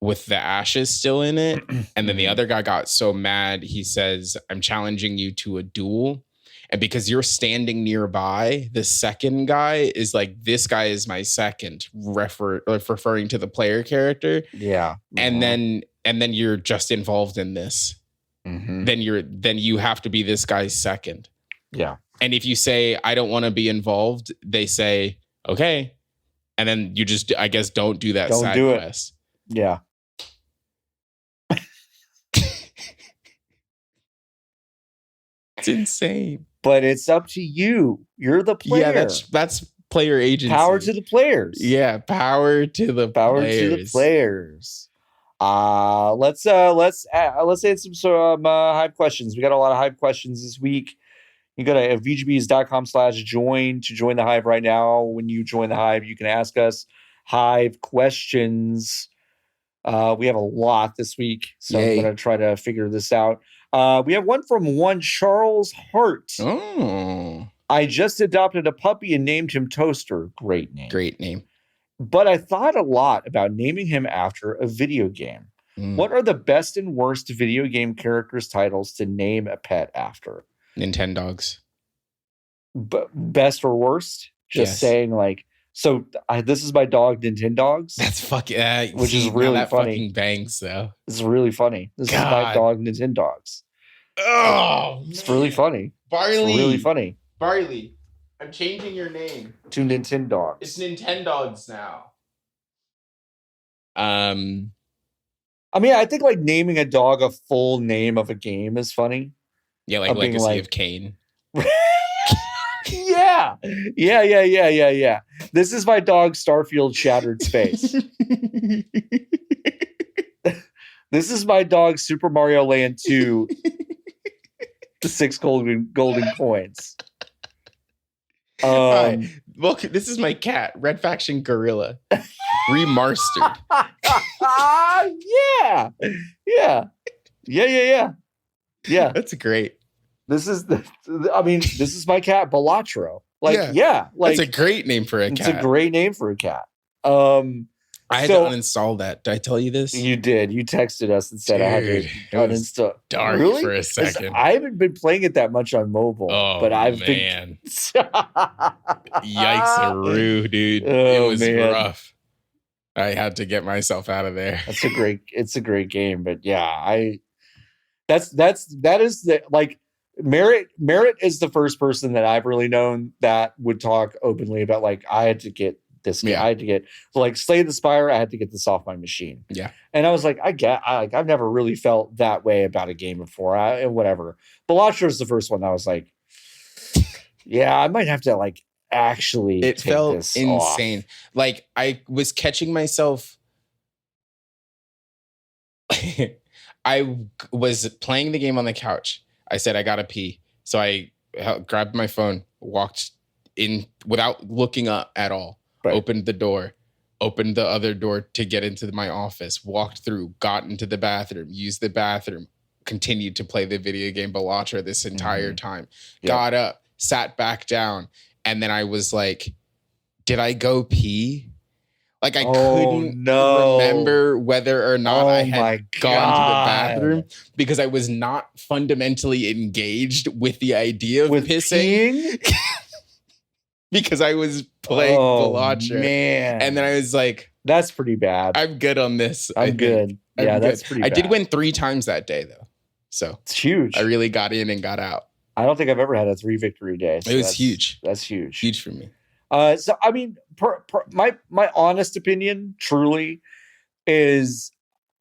With the ashes still in it. And then the other guy got so mad, he says, I'm challenging you to a duel. And because you're standing nearby, the second guy is like, this guy is my second, referring to the player character. Yeah. And then you're just involved in this. Mm-hmm. Then you have to be this guy's second. Yeah. And if you say, I don't want to be involved, they say, okay. And then you just, I guess, don't do that side quest. Yeah. It's insane. But it's up to you. You're the player. Yeah, that's player agency. Power to the players. Yeah, power to the players. Let's answer some Hive questions. We got a lot of Hive questions this week. You go to vgbs.com/join to join the Hive right now. When you join the Hive, you can ask us Hive questions. We have a lot this week, so I'm going to try to figure this out. We have one from Charles Hart. Oh. I just adopted a puppy and named him Toaster. Great name. Great name. But I thought a lot about naming him after a video game. What are the best and worst video game characters' titles to name a pet after? Nintendogs. Best or worst? Just saying like, so this is my dog, Nintendogs. That's fucking, which is really that funny. Fucking bangs though. This is really funny. This is my dog, Nintendogs. Oh, it's really funny. Barley. It's really funny. Barley, I'm changing your name to Nintendogs. It's Nintendogs now. I mean, I think like naming a dog a full name of a game is funny. Yeah, like Legacy of Kain. Yeah. This is my dog, Starfield Shattered Space. This is my dog, Super Mario Land 2. The 6 golden coins. Right. Well, this is my cat, Red Faction Gorilla. Remastered. Yeah. That's great. This is this is my cat, Balatro. Like, that's a great name for a cat. It's a great name for a cat. I had to uninstall that. Did I tell you this? You did. You texted us and said I had to uninstall. Dark for a second. I haven't been playing it that much on mobile, but I've been. Yikes-a-roo, dude! It was rough. I had to get myself out of there. It's a great game, but yeah, that is the like. Merritt is the first person that I've really known that would talk openly about like I had to get this game. I had to get like Slay the Spire. I had to get this off my machine. Yeah, and I was like, I've never really felt that way about a game before. Whatever. Balatro is the first one that I was like, yeah, I might have to like actually. It felt insane. Off. Like I was catching myself. I was playing the game on the couch. I said, I gotta pee. So I grabbed my phone, walked in without looking up at all, opened the door, opened the other door to get into my office, walked through, got into the bathroom, used the bathroom, continued to play the video game Balatro this entire time, got up, sat back down. And then I was like, did I go pee? Like I couldn't remember whether or not I had gone to the bathroom because I was not fundamentally engaged with the idea of pissing. Because I was playing Balatro. Man. And then I was like, that's pretty bad. I'm good on this. I'm good. Yeah, that's pretty bad. I did win 3 times that day though. So it's huge. I really got in and got out. I don't think I've ever had a 3 victory day. So it was huge. That's huge. Huge for me. So I mean, my honest opinion, truly, is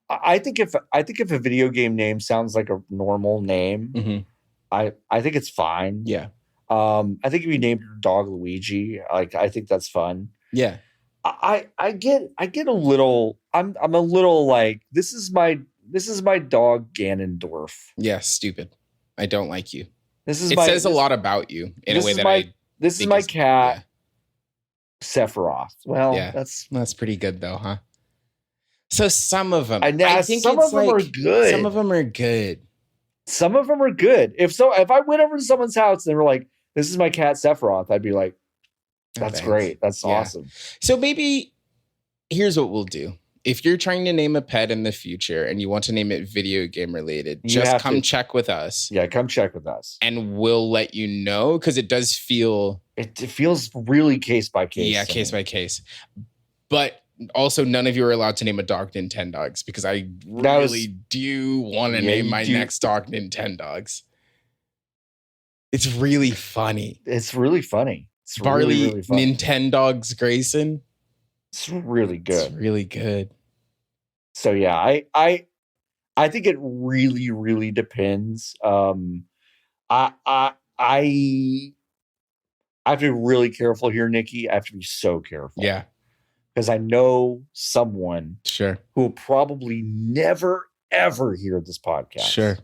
I think if a video game name sounds like a normal name, I think it's fine. Yeah. I think if you named your dog Luigi, like I think that's fun. Yeah. I get a little. I'm a little like this is my dog Ganondorf. Yeah, stupid. I don't like you. It says a lot about you in a way that this is my cat. Yeah. Sephiroth. Well, yeah, that's pretty good though, huh? So some of them, I think some of them are good. Some of them are good. Some of them are good. If I went over to someone's house and they were like, "This is my cat Sephiroth," I'd be like, "That's great. That's awesome." So maybe here's what we'll do. If you're trying to name a pet in the future and you want to name it video game related, just come check with us. Yeah, come check with us. And we'll let you know because it does feel... It feels really case by case. Yeah, case by case. But also none of you are allowed to name a dog Nintendogs because I really do want to name my next dog Nintendogs. It's really funny. It's really funny. It's Barley really funny. Nintendogs Grayson. It's really good. It's really good. So yeah, I think it really, really depends. I have to be really careful here, Niki. I have to be so careful. Yeah. Because I know someone who will probably never, ever hear this podcast.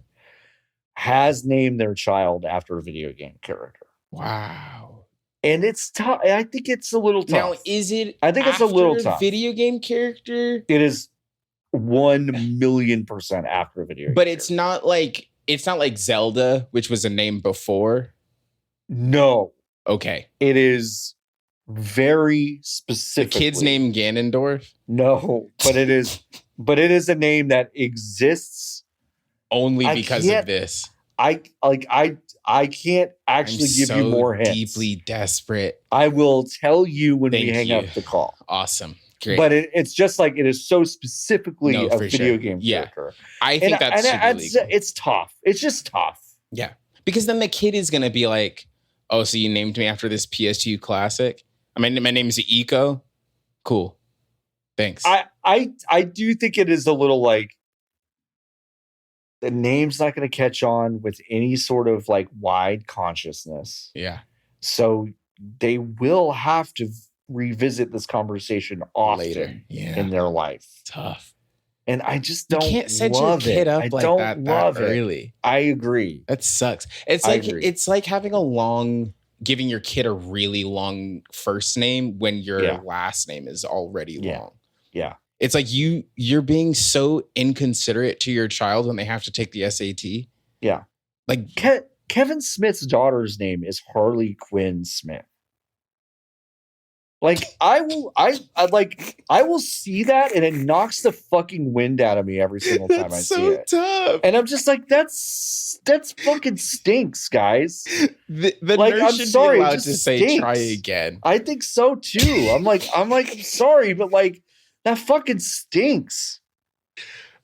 Has named their child after a video game character. Wow. And it's tough. I think it's a little tough. Now, is it? I think it's a little tough. Video game character? It is 1,000,000% after a video game. But it's not like Zelda, which was a name before. No. Okay. It is very The specific. kid's name Ganondorf? No, but it is a name that exists Only because of this. I can't actually give you more hints. Deeply desperate. I will tell you when we hang you. up the call. Awesome. Great. But it's just like it is so specifically a video game character. I think it's tough. It's just tough. Yeah. Because then the kid is going to be like, oh, so you named me after this PS2 classic? I mean, my name is Eco. Cool. Thanks. I do think it is a little like the name's not going to catch on with any sort of like wide consciousness. Yeah. So they will have to revisit this conversation often later in their life. Tough. And I just don't. You can't set your kid up like that early. I agree. That sucks. It's like having giving your kid a really long first name when your last name is already long. Yeah. It's like you're being so inconsiderate to your child when they have to take the SAT. Yeah. Like Kevin Smith's daughter's name is Harley Quinn Smith. Like I will see that and it knocks the fucking wind out of me every single time I see it. Tough. And I'm just like, that's fucking stinks, guys. The nurse should be allowed to say try again. I think so too. I'm like, I'm sorry, but like that fucking stinks.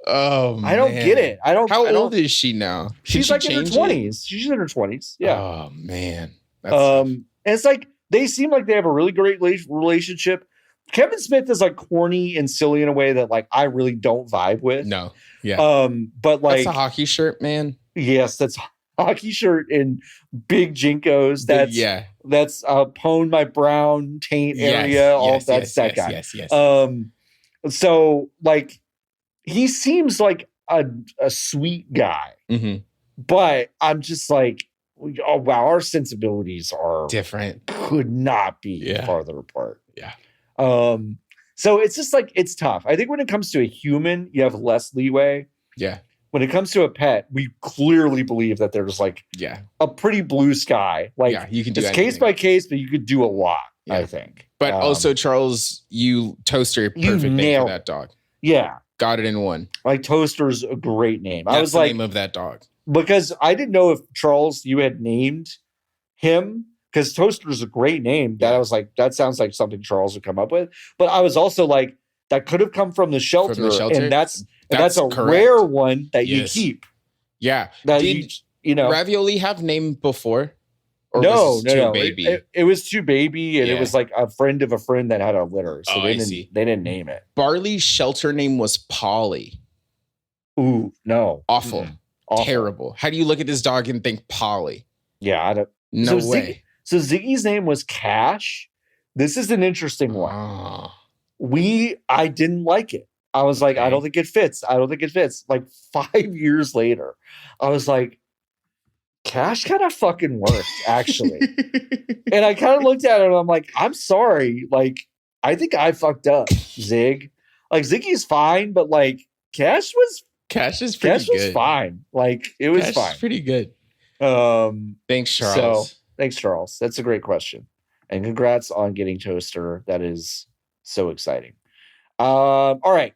Oh man. I don't get it. How old is she now? She's like in her 20s. She's in her 20s. Yeah. Oh man. And it's like they seem like they have a really great relationship. Kevin Smith is like corny and silly in a way that like I really don't vibe with. No. Yeah. But like that's a hockey shirt, man. Yes, that's a hockey shirt and big jinkos. That's pwn my brown taint area. That's that guy. Yes. So like he seems like a sweet guy, but I'm just like, oh wow, our sensibilities are different. Could not be farther apart. Yeah. So it's just like it's tough. I think when it comes to a human, you have less leeway. Yeah. When it comes to a pet, we clearly believe that there's like a pretty blue sky. Like you can do it's case by case, but you could do a lot. I think. But also, Charles, you Toaster perfect name for that dog. Yeah. Got it in one. Like Toaster's a great name. That's I was the like, name of that dog. Because I didn't know if Charles, you had named him, because Toaster's a great name. That I was like, that sounds like something Charles would come up with. But I was also like, that could have come from the shelter. And that's a correct. Rare one that you keep. Yeah. Did you know Ravioli have name before? Or no. Baby? It was too baby, and it was like a friend of a friend that had a litter. So they didn't name it. Barley's shelter name was Polly. Ooh, no. Awful. Terrible. How do you look at this dog and think Polly? Yeah, I don't. No way. So Ziggy's name was Cash. This is an interesting one. Oh. I didn't like it. I was like, I don't think it fits. Like 5 years later, I was like, Cash kind of fucking worked, actually. And I kind of looked at it and I'm like, I'm sorry. Like, I think I fucked up, Zig. Like, Ziggy's fine, but like, Cash is pretty good. Was fine. Like, it was fine. Pretty good. Thanks, Charles. So, thanks, Charles. That's a great question. And congrats on getting Toaster. That is so exciting. All right.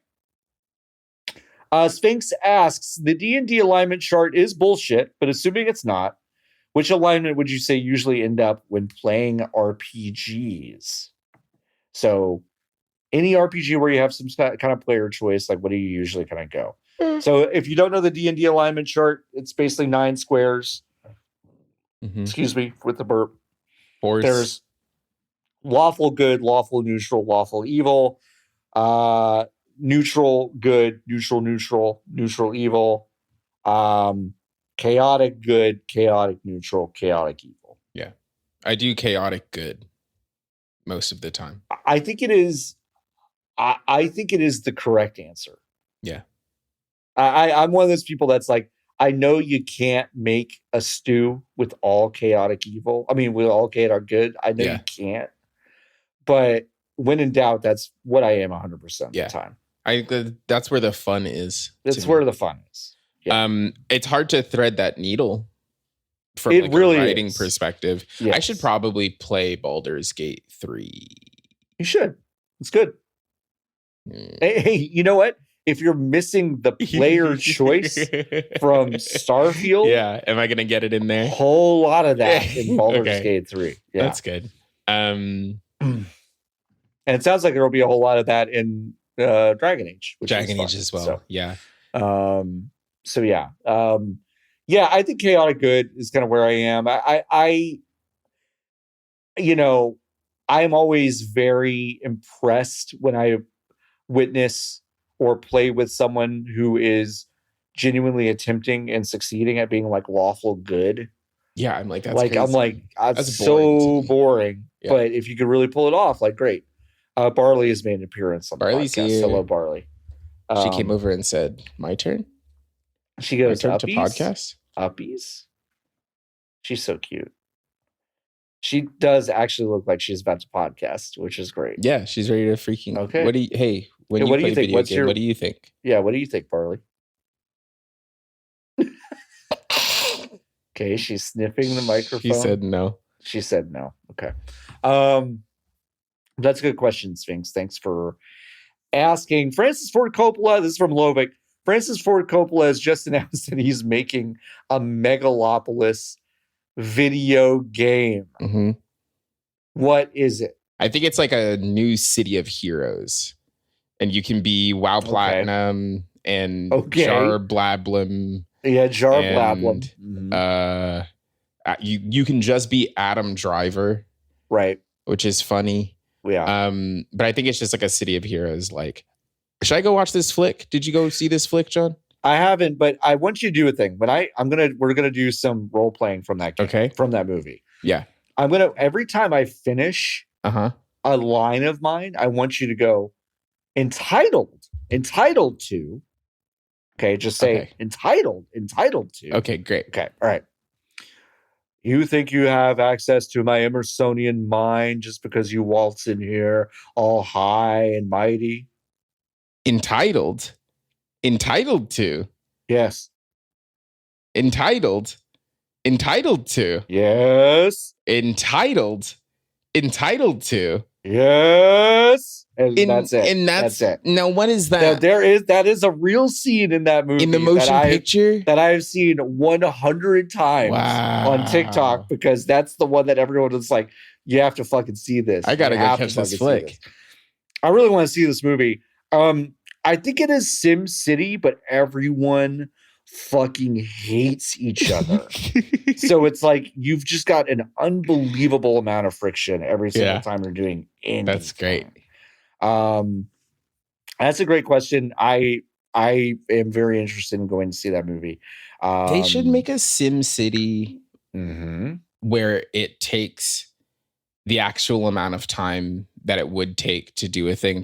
Sphinx asks, the D&D alignment chart is bullshit, but assuming it's not, which alignment would you say usually end up when playing RPGs? So any RPG where you have some kind of player choice, like what do you usually kind of go? So if you don't know the D&D alignment chart, it's basically 9 squares. Excuse me, with the burp. Force. There's lawful good, lawful neutral, lawful evil. Neutral good, neutral evil, chaotic good, chaotic neutral, chaotic evil. Yeah, I do chaotic good most of the time. I think it is. I think it is the correct answer. Yeah, I'm one of those people that's like, I know you can't make a stew with all chaotic evil. I mean, with all chaotic good. I know you can't, but when in doubt, that's what I am 100% of the time. That's where the fun is. That's where the fun is. Yeah. It's hard to thread that needle from It like really a writing is. perspective. Yes. I should probably play Baldur's Gate 3. You should. It's good. Hey, you know what? If you're missing the player choice from Starfield, yeah, am I gonna get it in there? Whole lot of that in Baldur's Gate 3. Yeah, that's good. And it sounds like there will be a whole lot of that in Dragon Age, which Dragon is Age fun. as well. So, yeah. So yeah. Yeah, I think chaotic good is kind of where I am. I you know, I'm always very impressed when I witness or play with someone who is genuinely attempting and succeeding at being like lawful good. Yeah, I'm like, that's like crazy. I'm like, that's so boring. Yeah. But if you could really pull it off, like great. Barley has made an appearance on the Barley's podcast. here. Hello, Barley. She came over and said, "My turn." She goes, "My turn to Uppies? podcast." Uppies. She's so cute. She does actually look like she's about to podcast, which is great. Yeah, she's ready to freaking. Okay. What do you? Hey, when you what do play you think? video What's game, your- what do you think? Yeah, what do you think, Barley? Okay, she's sniffing the microphone. She said no. She said no. Okay. That's a good question, Sphinx. Thanks for asking. Francis Ford Coppola, this is from Lovick. Francis Ford Coppola has just announced that he's making a Megalopolis video game. Mm-hmm. What is it? I think it's like a new city of heroes, and you can be WoW Platinum and Jar Blablum. Yeah, Jar and, Blablum. Mm-hmm. You can just be Adam Driver, right? Which is funny. Yeah. But I think it's just like a city of heroes. Like, should I go watch this flick? Did you go see this flick, John? I haven't, but I want you to do a thing. When we're gonna do some role playing from that game, from that movie. Yeah. I'm gonna every time I finish a line of mine, I want you to go entitled to. Okay, just say entitled to. Okay, great. Okay, all right. You think you have access to my Emersonian mind just because you waltz in here all high and mighty? Entitled to. Yes. Entitled to. Yes. Entitled to. Yes. And that's it. And that's it. Now, what is that? Now, that is a real scene in that movie. In the motion picture? That I've seen 100 times on TikTok, because that's the one that everyone is like, you have to fucking see this. I gotta go catch this flick. I really want to see this movie. I think it is Sim City, but everyone fucking hates each other. So it's like you've just got an unbelievable amount of friction every single time you're doing anything. That's great. That's a great question. I am very interested in going to see that movie. They should make a Sim City where it takes the actual amount of time that it would take to do a thing.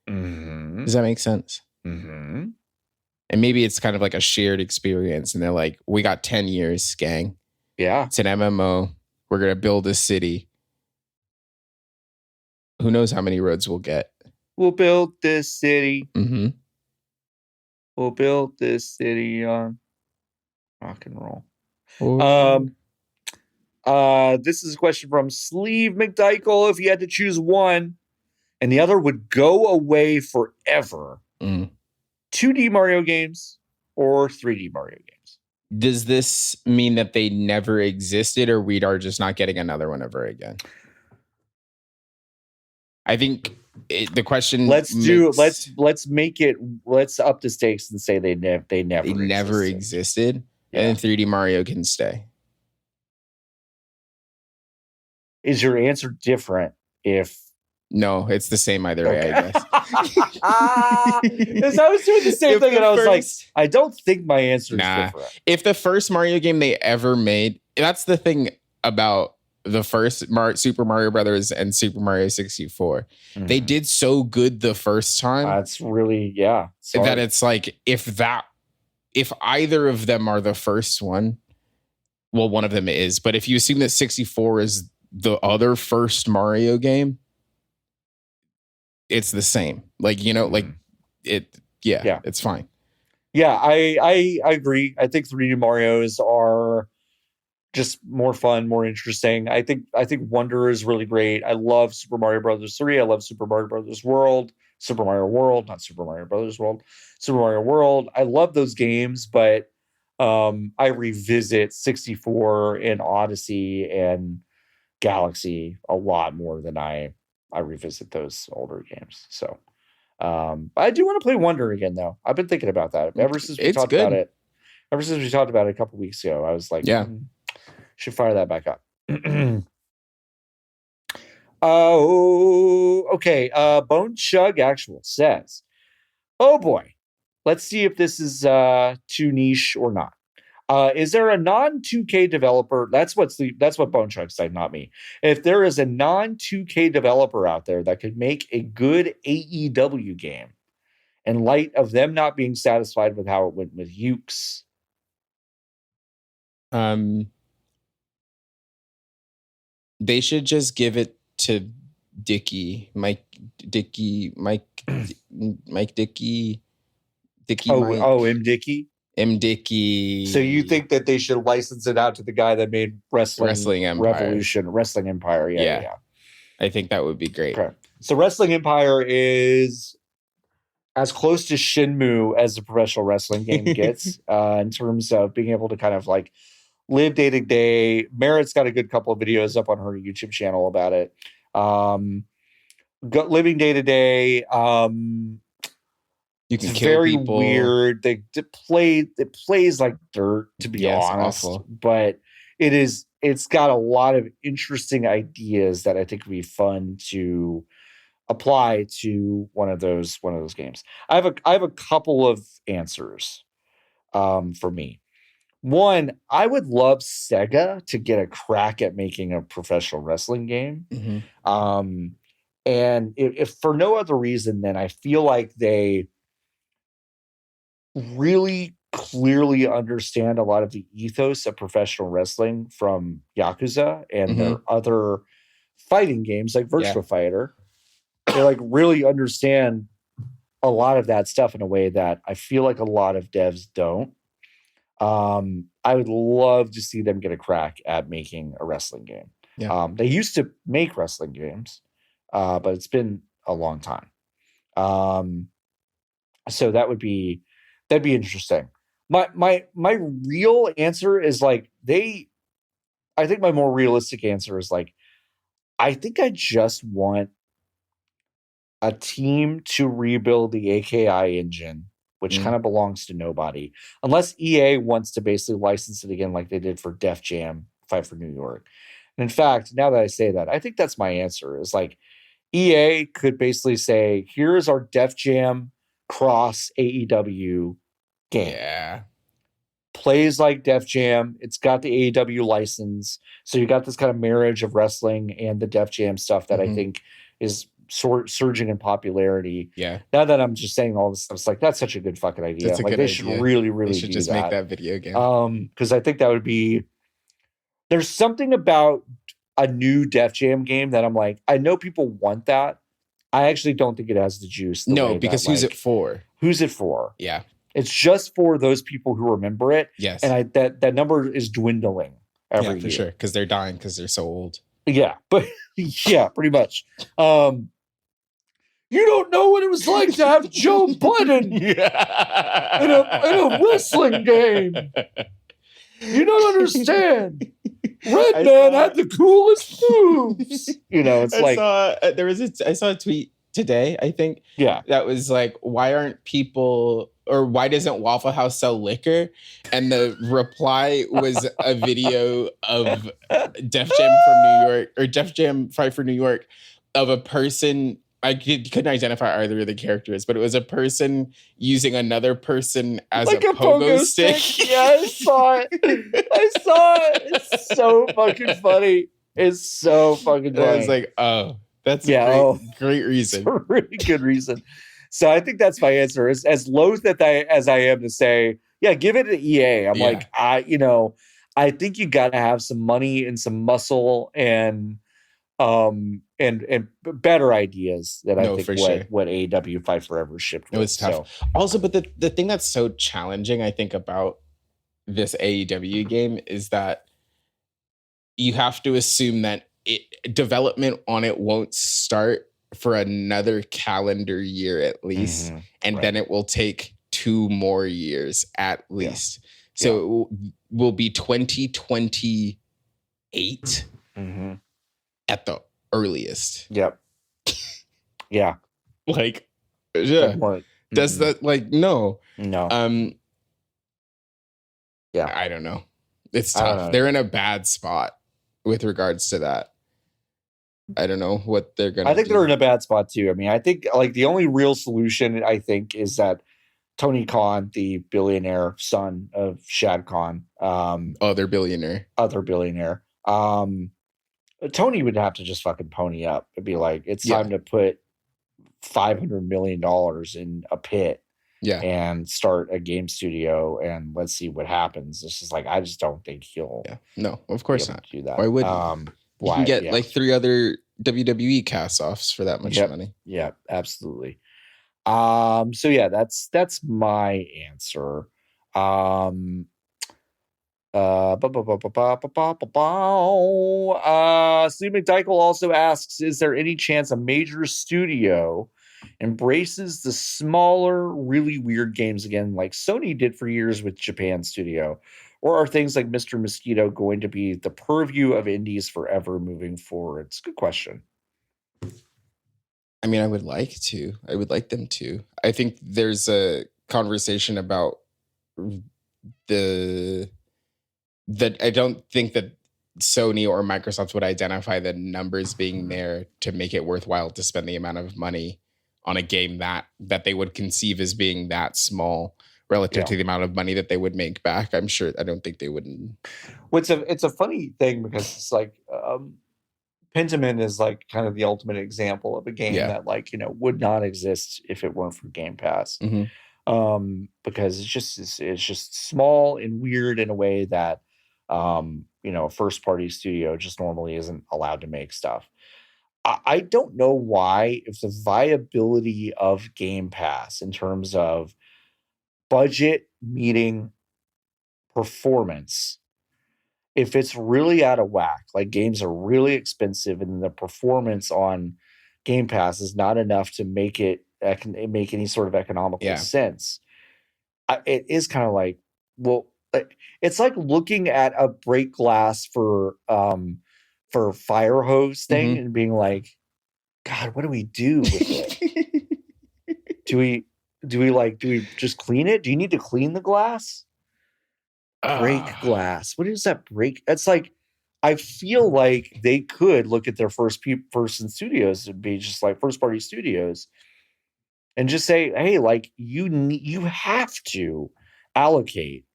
Does that make sense? Mm-hmm. And maybe it's kind of like a shared experience. And they're like, we got 10 years, gang. Yeah. It's an MMO. We're going to build a city. Who knows how many roads we'll get? We'll build this city. Mm-hmm. We'll build this city on rock and roll. This is a question from Sleeve McDykel. If you had to choose one and the other would go away forever, 2D Mario games or 3D Mario games? Does this mean that they never existed, or we are just not getting another one ever again? I think the question. Let's up the stakes and say they never existed. Yeah. And then 3D Mario can stay. Is your answer different if? No, it's the same either way, I guess. Because I was doing the same thing, and I was like, I don't think my answer is different. If the first Mario game they ever made, that's the thing about the first Super Mario Brothers and Super Mario 64. Mm-hmm. They did so good the first time. That's really, that it's like, if either of them are the first one, well, one of them is. But if you assume that 64 is the other first Mario game, it's the same. Like, it's fine. Yeah, I agree. I think 3D Marios are just more fun, more interesting. I think Wonder is really great. I love Super Mario Brothers 3. I love Super Mario Brothers World. Super Mario World, not Super Mario Brothers World. Super Mario World. I love those games, but I revisit 64 and Odyssey and Galaxy a lot more than I revisit those older games. So I do want to play Wonder again, though. I've been thinking about that ever since we talked about it. Ever since we talked about it a couple weeks ago, I was like, should fire that back up. Oh, okay. Bone Chug Actual says, oh boy, let's see if this is too niche or not. Is there a non-2K developer? That's what Bone Chug said, not me. If there is a non-2K developer out there that could make a good AEW game in light of them not being satisfied with how it went with Ukes. They should just give it to Mike Dickey. M. Dickey. M. Dickey. So you think that they should license it out to the guy that made Wrestling Empire. Revolution, Wrestling Empire? Yeah. I think that would be great. Okay. So Wrestling Empire is as close to Shenmue as a professional wrestling game gets in terms of being able to kind of like live day to day. Merritt's got a good couple of videos up on her YouTube channel about it. Living day to day. You can it's kill very people. Weird. It plays like dirt, to be honest. Awful. But it's got a lot of interesting ideas that I think would be fun to apply to one of those games. I have a couple of answers for me. One, I would love Sega to get a crack at making a professional wrestling game. Mm-hmm. And if for no other reason than I feel like they really clearly understand a lot of the ethos of professional wrestling from Yakuza and their other fighting games like Virtua Fighter. They like really understand a lot of that stuff in a way that I feel like a lot of devs don't. I would love to see them get a crack at making a wrestling game. Yeah. They used to make wrestling games, but it's been a long time. So that'd be interesting. My real answer is like I think my more realistic answer is like, I think I just want a team to rebuild the AKI engine, which kind of belongs to nobody, unless EA wants to basically license it again like they did for Def Jam Fight for New York. And in fact, now that I say that, I think that's my answer is like EA could basically say, here's our Def Jam cross AEW game. Yeah. Plays like Def Jam. It's got the AEW license. So you got this kind of marriage of wrestling and the Def Jam stuff that I think is surging in popularity. Yeah. Now that I'm just saying all this stuff, it's like that's such a good fucking idea. That's a like good they idea. should really They should just make that video game. Because I think that would be. There's something about a new Def Jam game that I'm like, I know people want that. I actually don't think it has the juice. No, because who's it for? Who's it for? Yeah. It's just for those people who remember it. Yes. And that number is dwindling every year. For sure. Because they're dying because they're so old. Yeah. But yeah, pretty much. You don't know what it was like to have Joe Budden in a wrestling game. You don't understand. Redman had the coolest moves. You know, it's I saw a tweet today, I think. Yeah. That was like, why aren't people, or why doesn't Waffle House sell liquor? And the reply was a video of Def Jam from New York, or Def Jam Fight for New York, of a person. I couldn't identify either of the characters, but it was a person using another person as like a pogo stick. Yeah, I saw it. It's so fucking funny. It's so fucking funny. I was like, oh, that's a great reason. It's a really good reason. So I think that's my answer. As loath as I am to say, yeah, give it to EA. I'm like, I think you got to have some money and some muscle and better ideas that I think what AEW Fight Forever shipped with. It was tough. So. Also, but the thing that's so challenging, I think, about this AEW game is that you have to assume that development on it won't start for another calendar year at least. And then it will take 2 more years at least. So it will be 2028 at the earliest. Yep. Yeah. Like, yeah. Does that, like, no. Yeah. I don't know. It's tough. They're in a bad spot with regards to that. I don't know what they're going to do. I think they're in a bad spot too. I mean, I think like the only real solution, I think, is that Tony Khan, the billionaire son of Shad Khan, other billionaire, Tony would have to just fucking pony up and be like, it's time to put $500 million in a pit and start a game studio and let's see what happens. It's just like, I just don't think he'll. Yeah. No, of course not. Do that. Why would you can get like 3 other WWE cast-offs for that much money. Yeah, absolutely. So yeah, that's my answer. Steve McDykel also asks, is there any chance a major studio embraces the smaller, really weird games again, like Sony did for years with Japan Studio? Or are things like Mr. Mosquito going to be the purview of indies forever moving forward? It's a good question. I mean, I would like them to. I think there's a conversation about that I don't think that Sony or Microsoft would identify the numbers being there to make it worthwhile to spend the amount of money on a game that they would conceive as being that small relative to the amount of money that they would make back. I don't think they wouldn't. Well, it's a funny thing because it's like Pentiment is like kind of the ultimate example of a game that like, would not exist if it weren't for Game Pass. Because it's just small and weird in a way that a first party studio just normally isn't allowed to make stuff. I don't know why, if the viability of Game Pass in terms of budget meeting performance, if it's really out of whack, like games are really expensive and the performance on Game Pass is not enough to make make any sort of economical sense. It is kind of like, well, it's like looking at a break glass for fire hose thing and being like, God, what do we do with it? do we just clean it? Do you need to clean the glass? Break glass. What is that break? It's like, I feel like they could look at their first person studios and be just like first party studios and just say, hey, like you have to allocate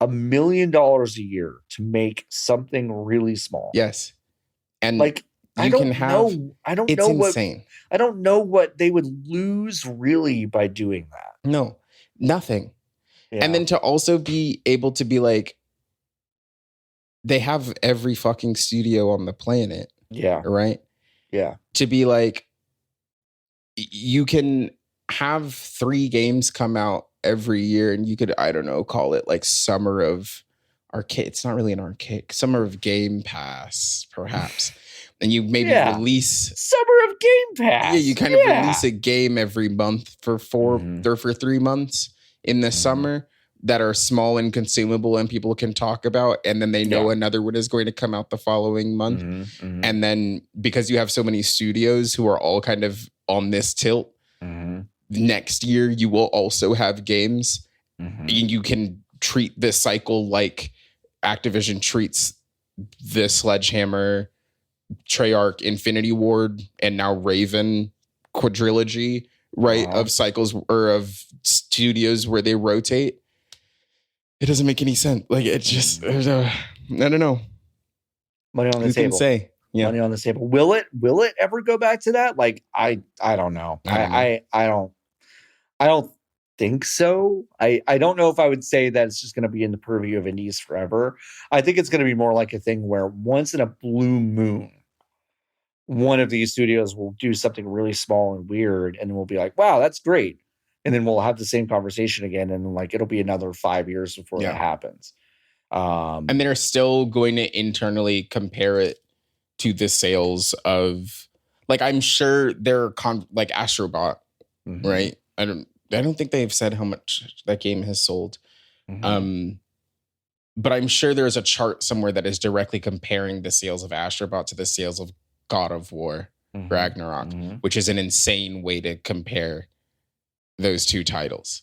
$1 million a year to make something really small. Yes. And like, I don't know insane. I don't know what they would lose really by doing that. No, nothing. Yeah. And then to also be able to be like, they have every fucking studio on the planet. Yeah. Right? Yeah. To be like, you can have 3 games come out every year and you could, I don't know, call it like Summer of Arcade. It's not really an arcade. Summer of Game Pass, perhaps. And you maybe release Summer of Game Pass. Yeah, you kind of release a game every month for 4 or for 3 months in the summer that are small and consumable and people can talk about. And then they know another one is going to come out the following month. And then because you have so many studios who are all kind of on this tilt, next year you will also have games. You can treat this cycle like Activision treats the Sledgehammer, Treyarch, Infinity Ward, and now Raven quadrilogy, right? Of cycles or of studios where they rotate. It doesn't make any sense. Like, it just, I don't know. Money on the table. Can say? Yeah. Money on the table. Will it ever go back to that? Like, I don't know. I don't think so. I don't know if I would say that it's just going to be in the purview of indies forever. I think it's going to be more like a thing where once in a blue moon, one of these studios will do something really small and weird, and we'll be like, wow, that's great. And then we'll have the same conversation again, and like it'll be another 5 years before that happens. And they're still going to internally compare it to the sales of, like, I'm sure they're like Astrobot, right? I don't think they've said how much that game has sold. But I'm sure there's a chart somewhere that is directly comparing the sales of Astrobot to the sales of God of War, Ragnarok, which is an insane way to compare those two titles.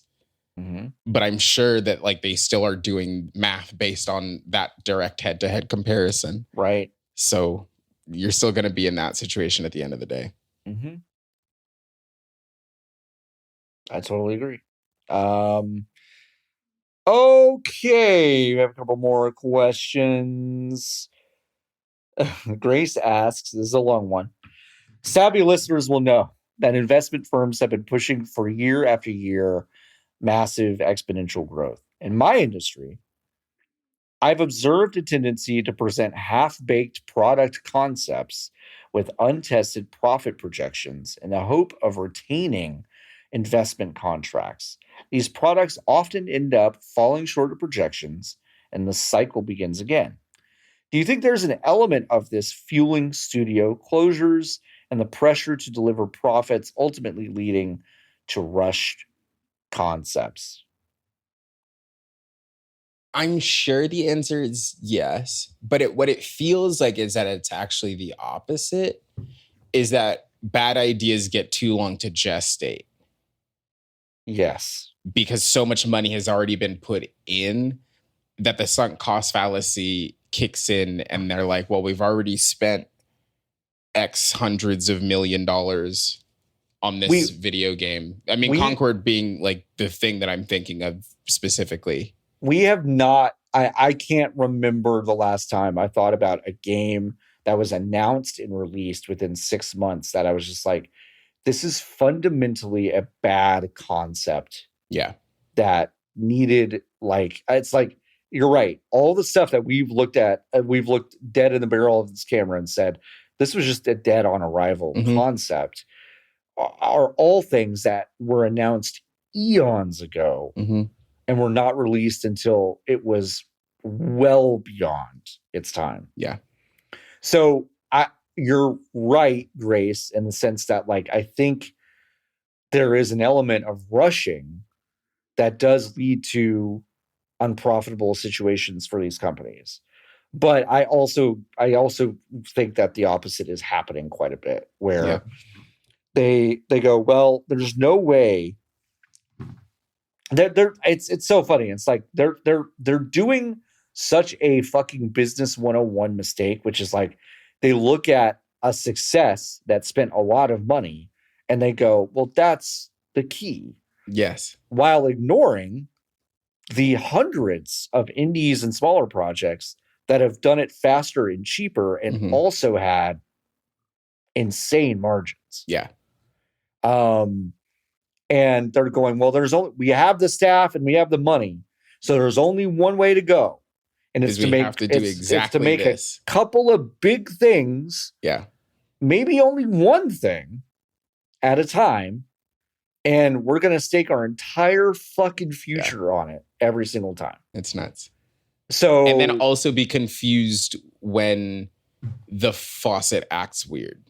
But I'm sure that like they still are doing math based on that direct head-to-head comparison. Right. So you're still going to be in that situation at the end of the day. I totally agree. Okay, we have a couple more questions. Grace asks, this is a long one. Savvy listeners will know that investment firms have been pushing for year after year massive exponential growth. In my industry, I've observed a tendency to present half-baked product concepts with untested profit projections in the hope of retaining investment contracts. These products often end up falling short of projections, and the cycle begins again. Do you think there's an element of this fueling studio closures and the pressure to deliver profits ultimately leading to rushed concepts? I'm sure the answer is yes, but what it feels like is that it's actually the opposite, is that bad ideas get too long to gestate. Yes. Because so much money has already been put in that the sunk cost fallacy kicks in and they're like, well, we've already spent X hundreds of $1 million on this video game. I mean, Concord being like the thing that I'm thinking of specifically. We have not, I can't remember the last time I thought about a game that was announced and released within 6 months that I was just like, this is fundamentally a bad concept. Yeah. That needed, like, it's like, you're right. All the stuff that we've looked at, we've looked dead in the barrel of this camera and said, this was just a dead on arrival concept, are all things that were announced eons ago. And were not released until it was well beyond its time. Yeah. So you're right, Grace, in the sense that, like, I think there is an element of rushing that does lead to unprofitable situations for these companies. But I also think that the opposite is happening quite a bit, where they go, well, there's no way. It's so funny. It's like they're doing such a fucking business 101 mistake, which is like they look at a success that spent a lot of money and they go, well, that's the key. Yes. While ignoring the hundreds of indies and smaller projects that have done it faster and cheaper and also had insane margins. Yeah. And they're going, well, we have the staff and we have the money. So there's only one way to go. And it's to make a couple of big things. Yeah. Maybe only one thing at a time. And we're going to stake our entire fucking future on it every single time. It's nuts. So, and then also be confused when the faucet acts weird.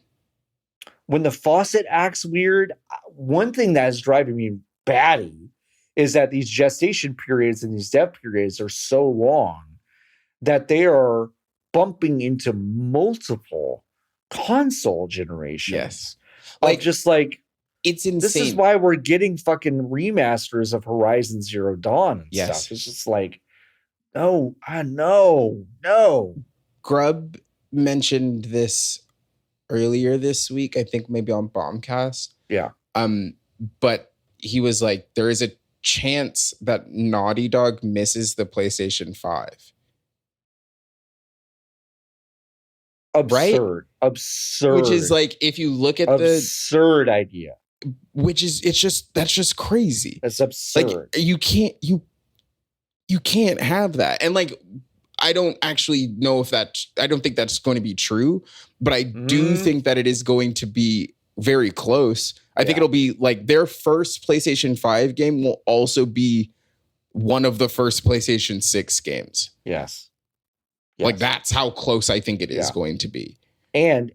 When the faucet acts weird, one thing that is driving me batty is that these gestation periods and these dev periods are so long that they are bumping into multiple console generations. Yes. Like, just like, it's insane. This is why we're getting fucking remasters of Horizon Zero Dawn and stuff. It's just like, no. Grub mentioned this earlier this week, I think maybe on Bombcast. Yeah. But he was like, there is a chance that Naughty Dog misses the PlayStation 5. Absurd. Right? Absurd. Which is like, if you look at absurd idea. That's just crazy. It's absurd. Like, you can't have that. And like, I don't actually know if I don't think that's going to be true, but I do think that it is going to be very close. I think it'll be like their first PlayStation 5 game will also be one of the first PlayStation 6 games. Yes. Like that's how close I think it is going to be. And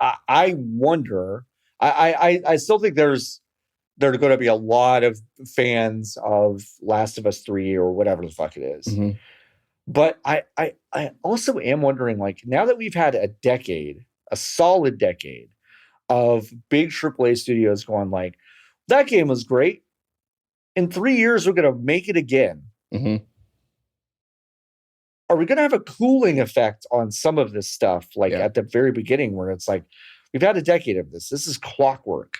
I wonder, I still think there are going to be a lot of fans of Last of Us 3 or whatever the fuck it is. Mm-hmm. But I also am wondering, like, now that we've had a solid decade of big AAA studios going like, that game was great. In 3 years, we're going to make it again. Mm-hmm. Are we going to have a cooling effect on some of this stuff? Like at the very beginning where it's like, we've had a decade of this. This is clockwork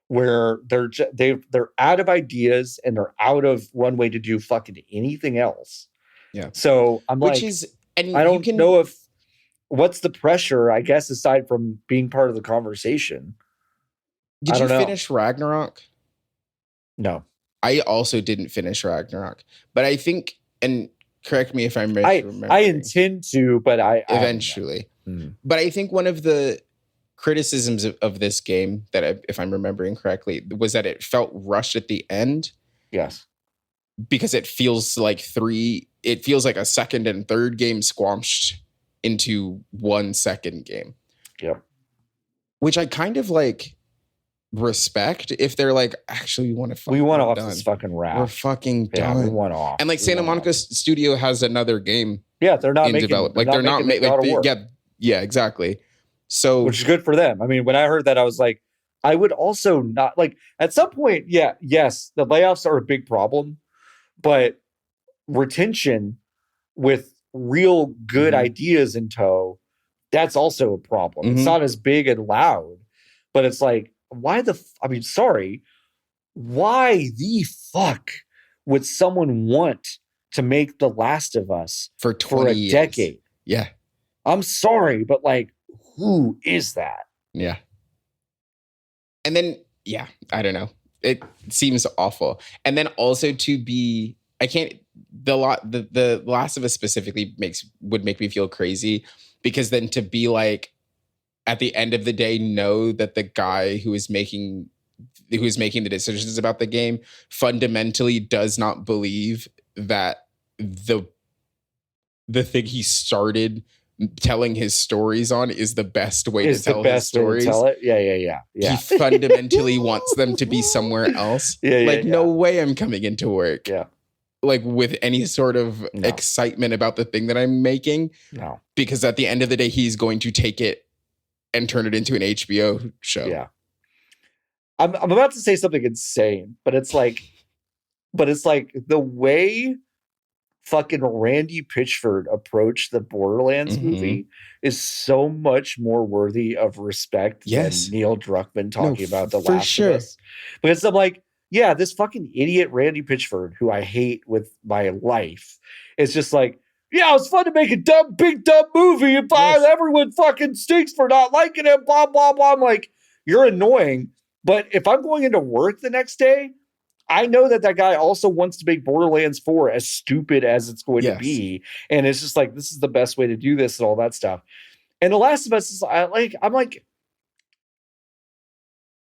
where they're out of ideas and they're out of runway to do fucking anything else. Yeah. So I'm I don't know if what's the pressure, I guess, aside from being part of the conversation. Did you finish Ragnarok? No. I also didn't finish Ragnarok, but I think, and correct me if I'm misremembering. I intend to, but eventually. But I think one of the criticisms of this game that if I'm remembering correctly was that it felt rushed at the end. Yes. Because it feels like a second and third game squashed into 1 second game. Yep. Which I kind of like respect if they're like, actually, we want off this fucking wrap. We're fucking done. We want off. And like Santa Monica Studio has another game. Yeah, they're not making development. Like they're not making yeah, exactly. So which is good for them. I mean, when I heard that, I was like, I would also not like at some point. Yeah, yes, the layoffs are a big problem, but retention with real good ideas in tow, that's also a problem. It's not as big and loud, but it's like, why the fuck would someone want to make The Last of Us for 20 years? Decade? Yeah. I'm sorry, but like, who is that? Yeah. And then, yeah, I don't know. It seems awful. And then also the Last of Us specifically would make me feel crazy, because then to be like, at the end of the day, know that the guy who is making the decisions about the game fundamentally does not believe that the thing he started telling his stories on is the best way to tell his stories. Yeah. He fundamentally wants them to be somewhere else. No way I'm coming into work. Yeah. Like with any sort of excitement about the thing that I'm making. No. Because at the end of the day, he's going to take it and turn it into an HBO show. Yeah. I'm about to say something insane, but it's like the way fucking Randy Pitchford approached the Borderlands movie is so much more worthy of respect than Neil Druckmann talking about The Last of Us. Because I'm like, yeah, this fucking idiot Randy Pitchford, who I hate with my life, is just like, yeah, it was fun to make a big dumb movie and everyone fucking stinks for not liking it, blah, blah, blah. I'm like, you're annoying. But if I'm going into work the next day, I know that guy also wants to make Borderlands 4 as stupid as it's going to be. And it's just like, this is the best way to do this and all that stuff. And The Last of Us is I'm like,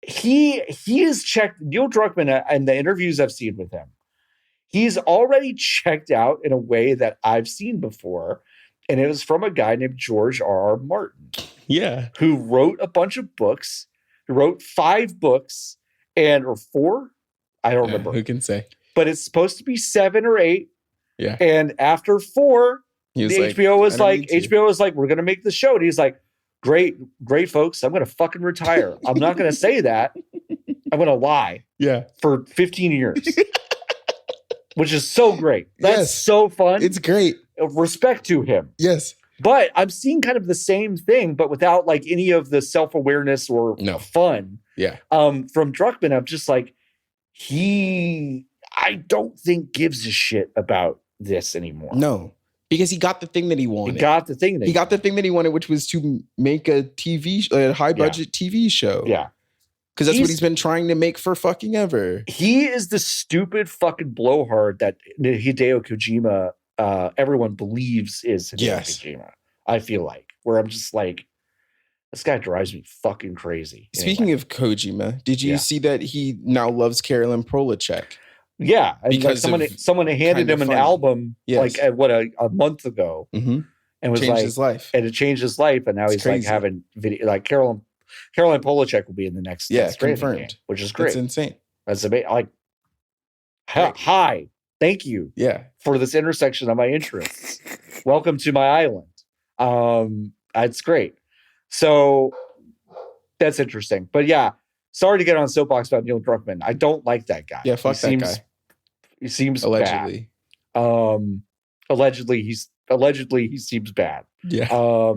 he is checked. Neil Druckmann, and the interviews I've seen with him, he's already checked out in a way that I've seen before. And it was from a guy named George R.R. Martin. Yeah. Who wrote a bunch of books. He wrote 5 books or 4. I don't remember. Who can say? But it's supposed to be 7 or 8. Yeah. And after 4, HBO was like, we're going to make the show. And he's like, great, folks. I'm going to fucking retire. I'm not going to say that. I'm going to lie. Yeah. For 15 years. Which is so great. That's so fun. It's great. Respect to him. Yes. But I'm seeing kind of the same thing, but without like any of the self-awareness or fun. Yeah. From Druckmann, I'm just like, I don't think gives a shit about this anymore. No, because he got the thing that he wanted. He got the thing that he wanted, which was to make a high budget TV show. Yeah. Because that's what he's been trying to make for fucking ever. He is the stupid fucking blowhard that Hideo Kojima, everyone believes is Hideo Kojima. I feel like, where I'm just like, this guy drives me fucking crazy. Speaking of Kojima, did you see that he now loves Carolyn Polachek? Yeah, and Because someone handed him an album Yes. like a month ago, Mm-hmm. and was Changed his life. and it changed his life, and now It's he's crazy. like having video. Like Caroline Polachek will be in the next confirmed game, which is great. That's insane. That's amazing. Like, hi, thank you, for this intersection of my interests. Welcome to my island. It's great. So that's interesting, but yeah. Sorry to get on soapbox about Neil Druckmann. I don't like that guy. Yeah, fuck that guy. He seems allegedly bad. Allegedly he seems bad. Yeah.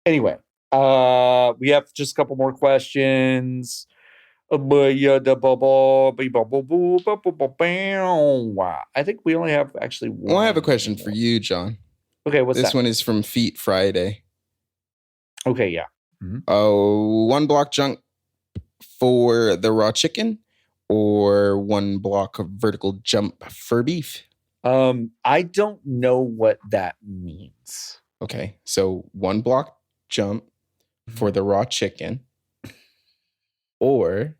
Anyway, we have just a couple more questions. I think we only have actually one. Well, I have a question for you, John. Okay, what's this that? one is from Feet Friday. Okay, yeah. Mm-hmm. 1 block jump for the raw chicken, or 1 block of vertical jump for beef? I don't know what that means. Okay, so 1 block jump for the raw chicken, or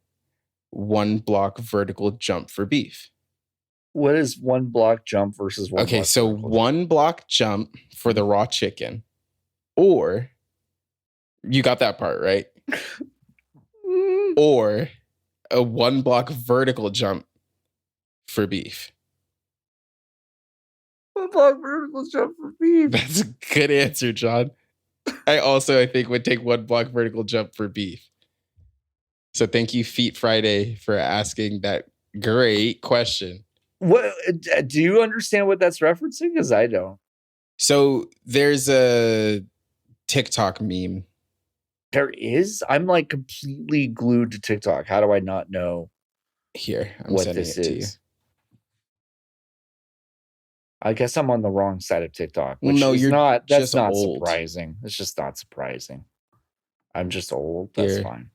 1 block vertical jump for beef. What is 1 block jump versus 1 Okay, block so 1 block jump for the raw chicken, or you got that part right, or a 1 block vertical jump for beef. 1 block vertical jump for beef. That's a good answer, John. I think would take 1 block vertical jump for beef. So thank you, Feet Friday, for asking that great question. What do you understand what that's referencing? Because I don't. So there's a TikTok meme. There is? I'm like completely glued to TikTok. How do I not know? Here, I'm what sending this it to you. is? I guess I'm on the wrong side of TikTok. Well, Which no, is you're not. That's just not old. surprising. It's just not surprising. I'm just old. That's Here. fine.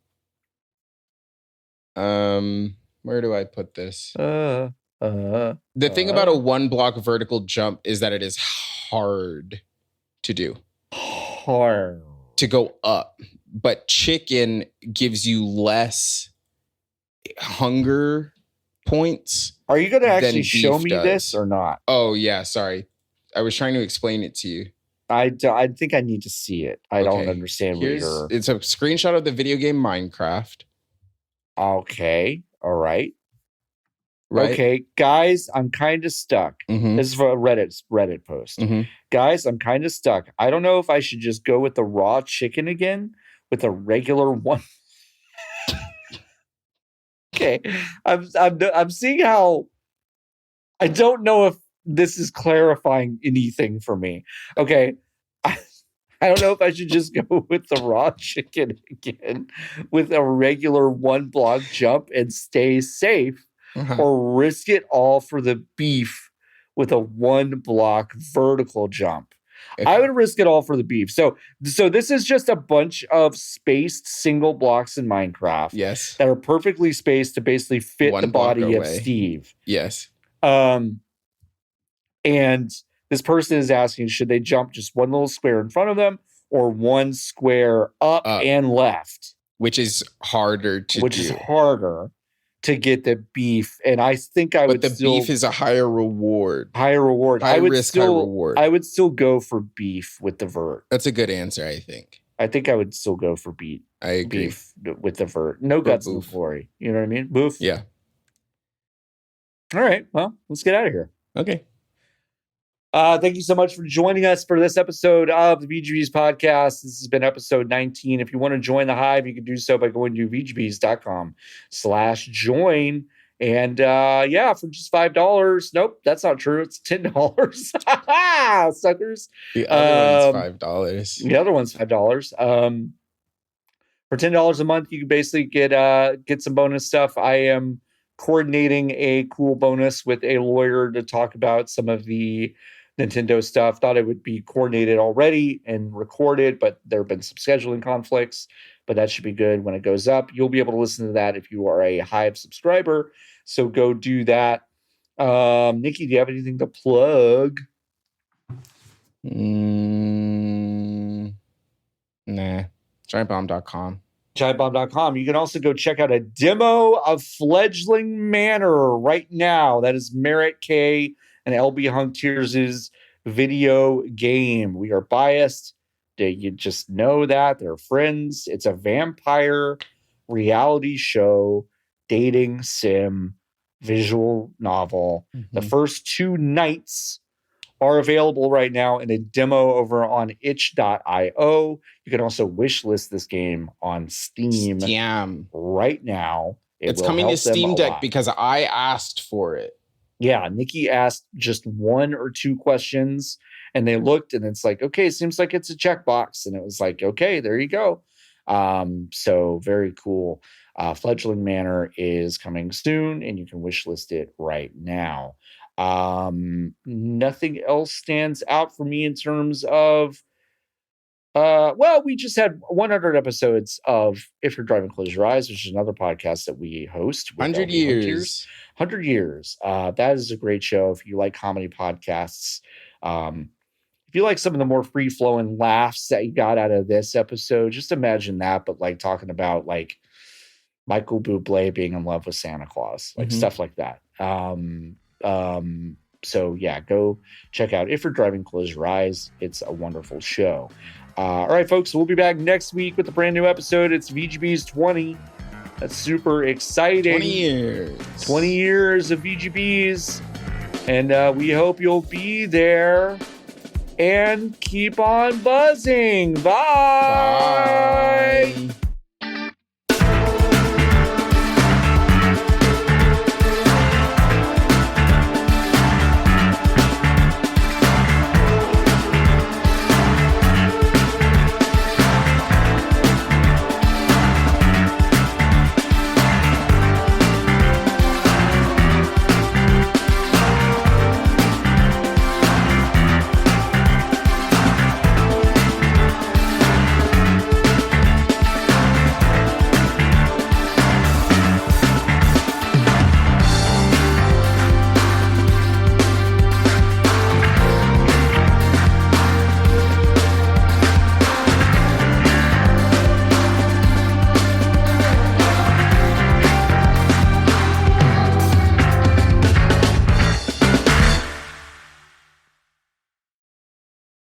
Where do I put this? The thing about a 1 block vertical jump is that it is hard to do. Hard to go up, but chicken gives you less hunger points. Are you going to actually show me does. this or not? Oh yeah, sorry. I was trying to explain it to you. I think I need to see it. I don't understand what you're... It's a screenshot of the video game Minecraft. Okay. All right. Right. Okay, guys, I'm kind of stuck. Mm-hmm. This is for a Reddit post. Mm-hmm. Guys, I'm kind of stuck. I don't know if I should just go with the raw chicken again with a regular one. Okay, I'm seeing how. I don't know if this is clarifying anything for me. Okay, I don't know if I should just go with the raw chicken again with a regular 1 block jump and stay safe. Or risk it all for the beef with a 1 block vertical jump. Okay. I would risk it all for the beef. So this is just a bunch of spaced single blocks in Minecraft. Yes. That are perfectly spaced to basically fit the body of Steve. Yes. And this person is asking, should they jump just 1 little square in front of them or 1 square up and left? Which is harder to do. Which is harder to get the beef, and I think I would. But the beef is a higher reward. Higher reward. High risk, high reward. I would still go for beef with the vert. That's a good answer, I think. I think I would still go for beef. I agree. Beef with the vert. No guts, no glory. You know what I mean? Boof. Yeah. All right. Well, let's get out of here. Okay. Thank you so much for joining us for this episode of the VGBs podcast. This has been episode 19. If you want to join the Hive, you can do so by going to vgbs.com/join. And for just $5. Nope, that's not true. It's $10. Suckers. The other one's $5. The other one's $5. For $10 a month, you can basically get some bonus stuff. I am coordinating a cool bonus with a lawyer to talk about some of the Nintendo stuff. Thought it would be coordinated already and recorded, but there have been some scheduling conflicts, but that should be good when it goes up. You'll be able to listen to that if you are a Hive subscriber. So go do that. Niki, do you have anything to plug? Nah. Giantbomb.com. giantbomb.com. You can also go check out a demo of Fledgling Manor right now. That is Merritt K and LB Hunters' video game. We are biased. You just know that. They're friends. It's a vampire reality show, dating sim, visual novel. The first 2 nights are available right now in a demo over on itch.io. You can also wishlist this game on Steam right now. It's coming to Steam Deck because I asked for it. Yeah, Niki asked just 1 or 2 questions, and they looked, and it's like, okay, seems like it's a checkbox. And it was like, okay, there you go. So very cool. Fledgling Manor is coming soon, and you can wishlist it right now. Nothing else stands out for me in terms of well, we just had 100 episodes of If You're Driving, Close Your Eyes, which is another podcast that we host. 100 years. 100 years. That is a great show. If you like comedy podcasts, if you like some of the more free-flowing laughs that you got out of this episode, just imagine that, but like talking about like Michael Bublé being in love with Santa Claus, like stuff like that. So yeah, go check out If You're Driving, Close Your Eyes. It's a wonderful show. All right, folks, we'll be back next week with a brand new episode. It's VGB's 20. That's super exciting. 20 years. 20 years of VGBs. And we hope you'll be there. And keep on buzzing. Bye. Bye.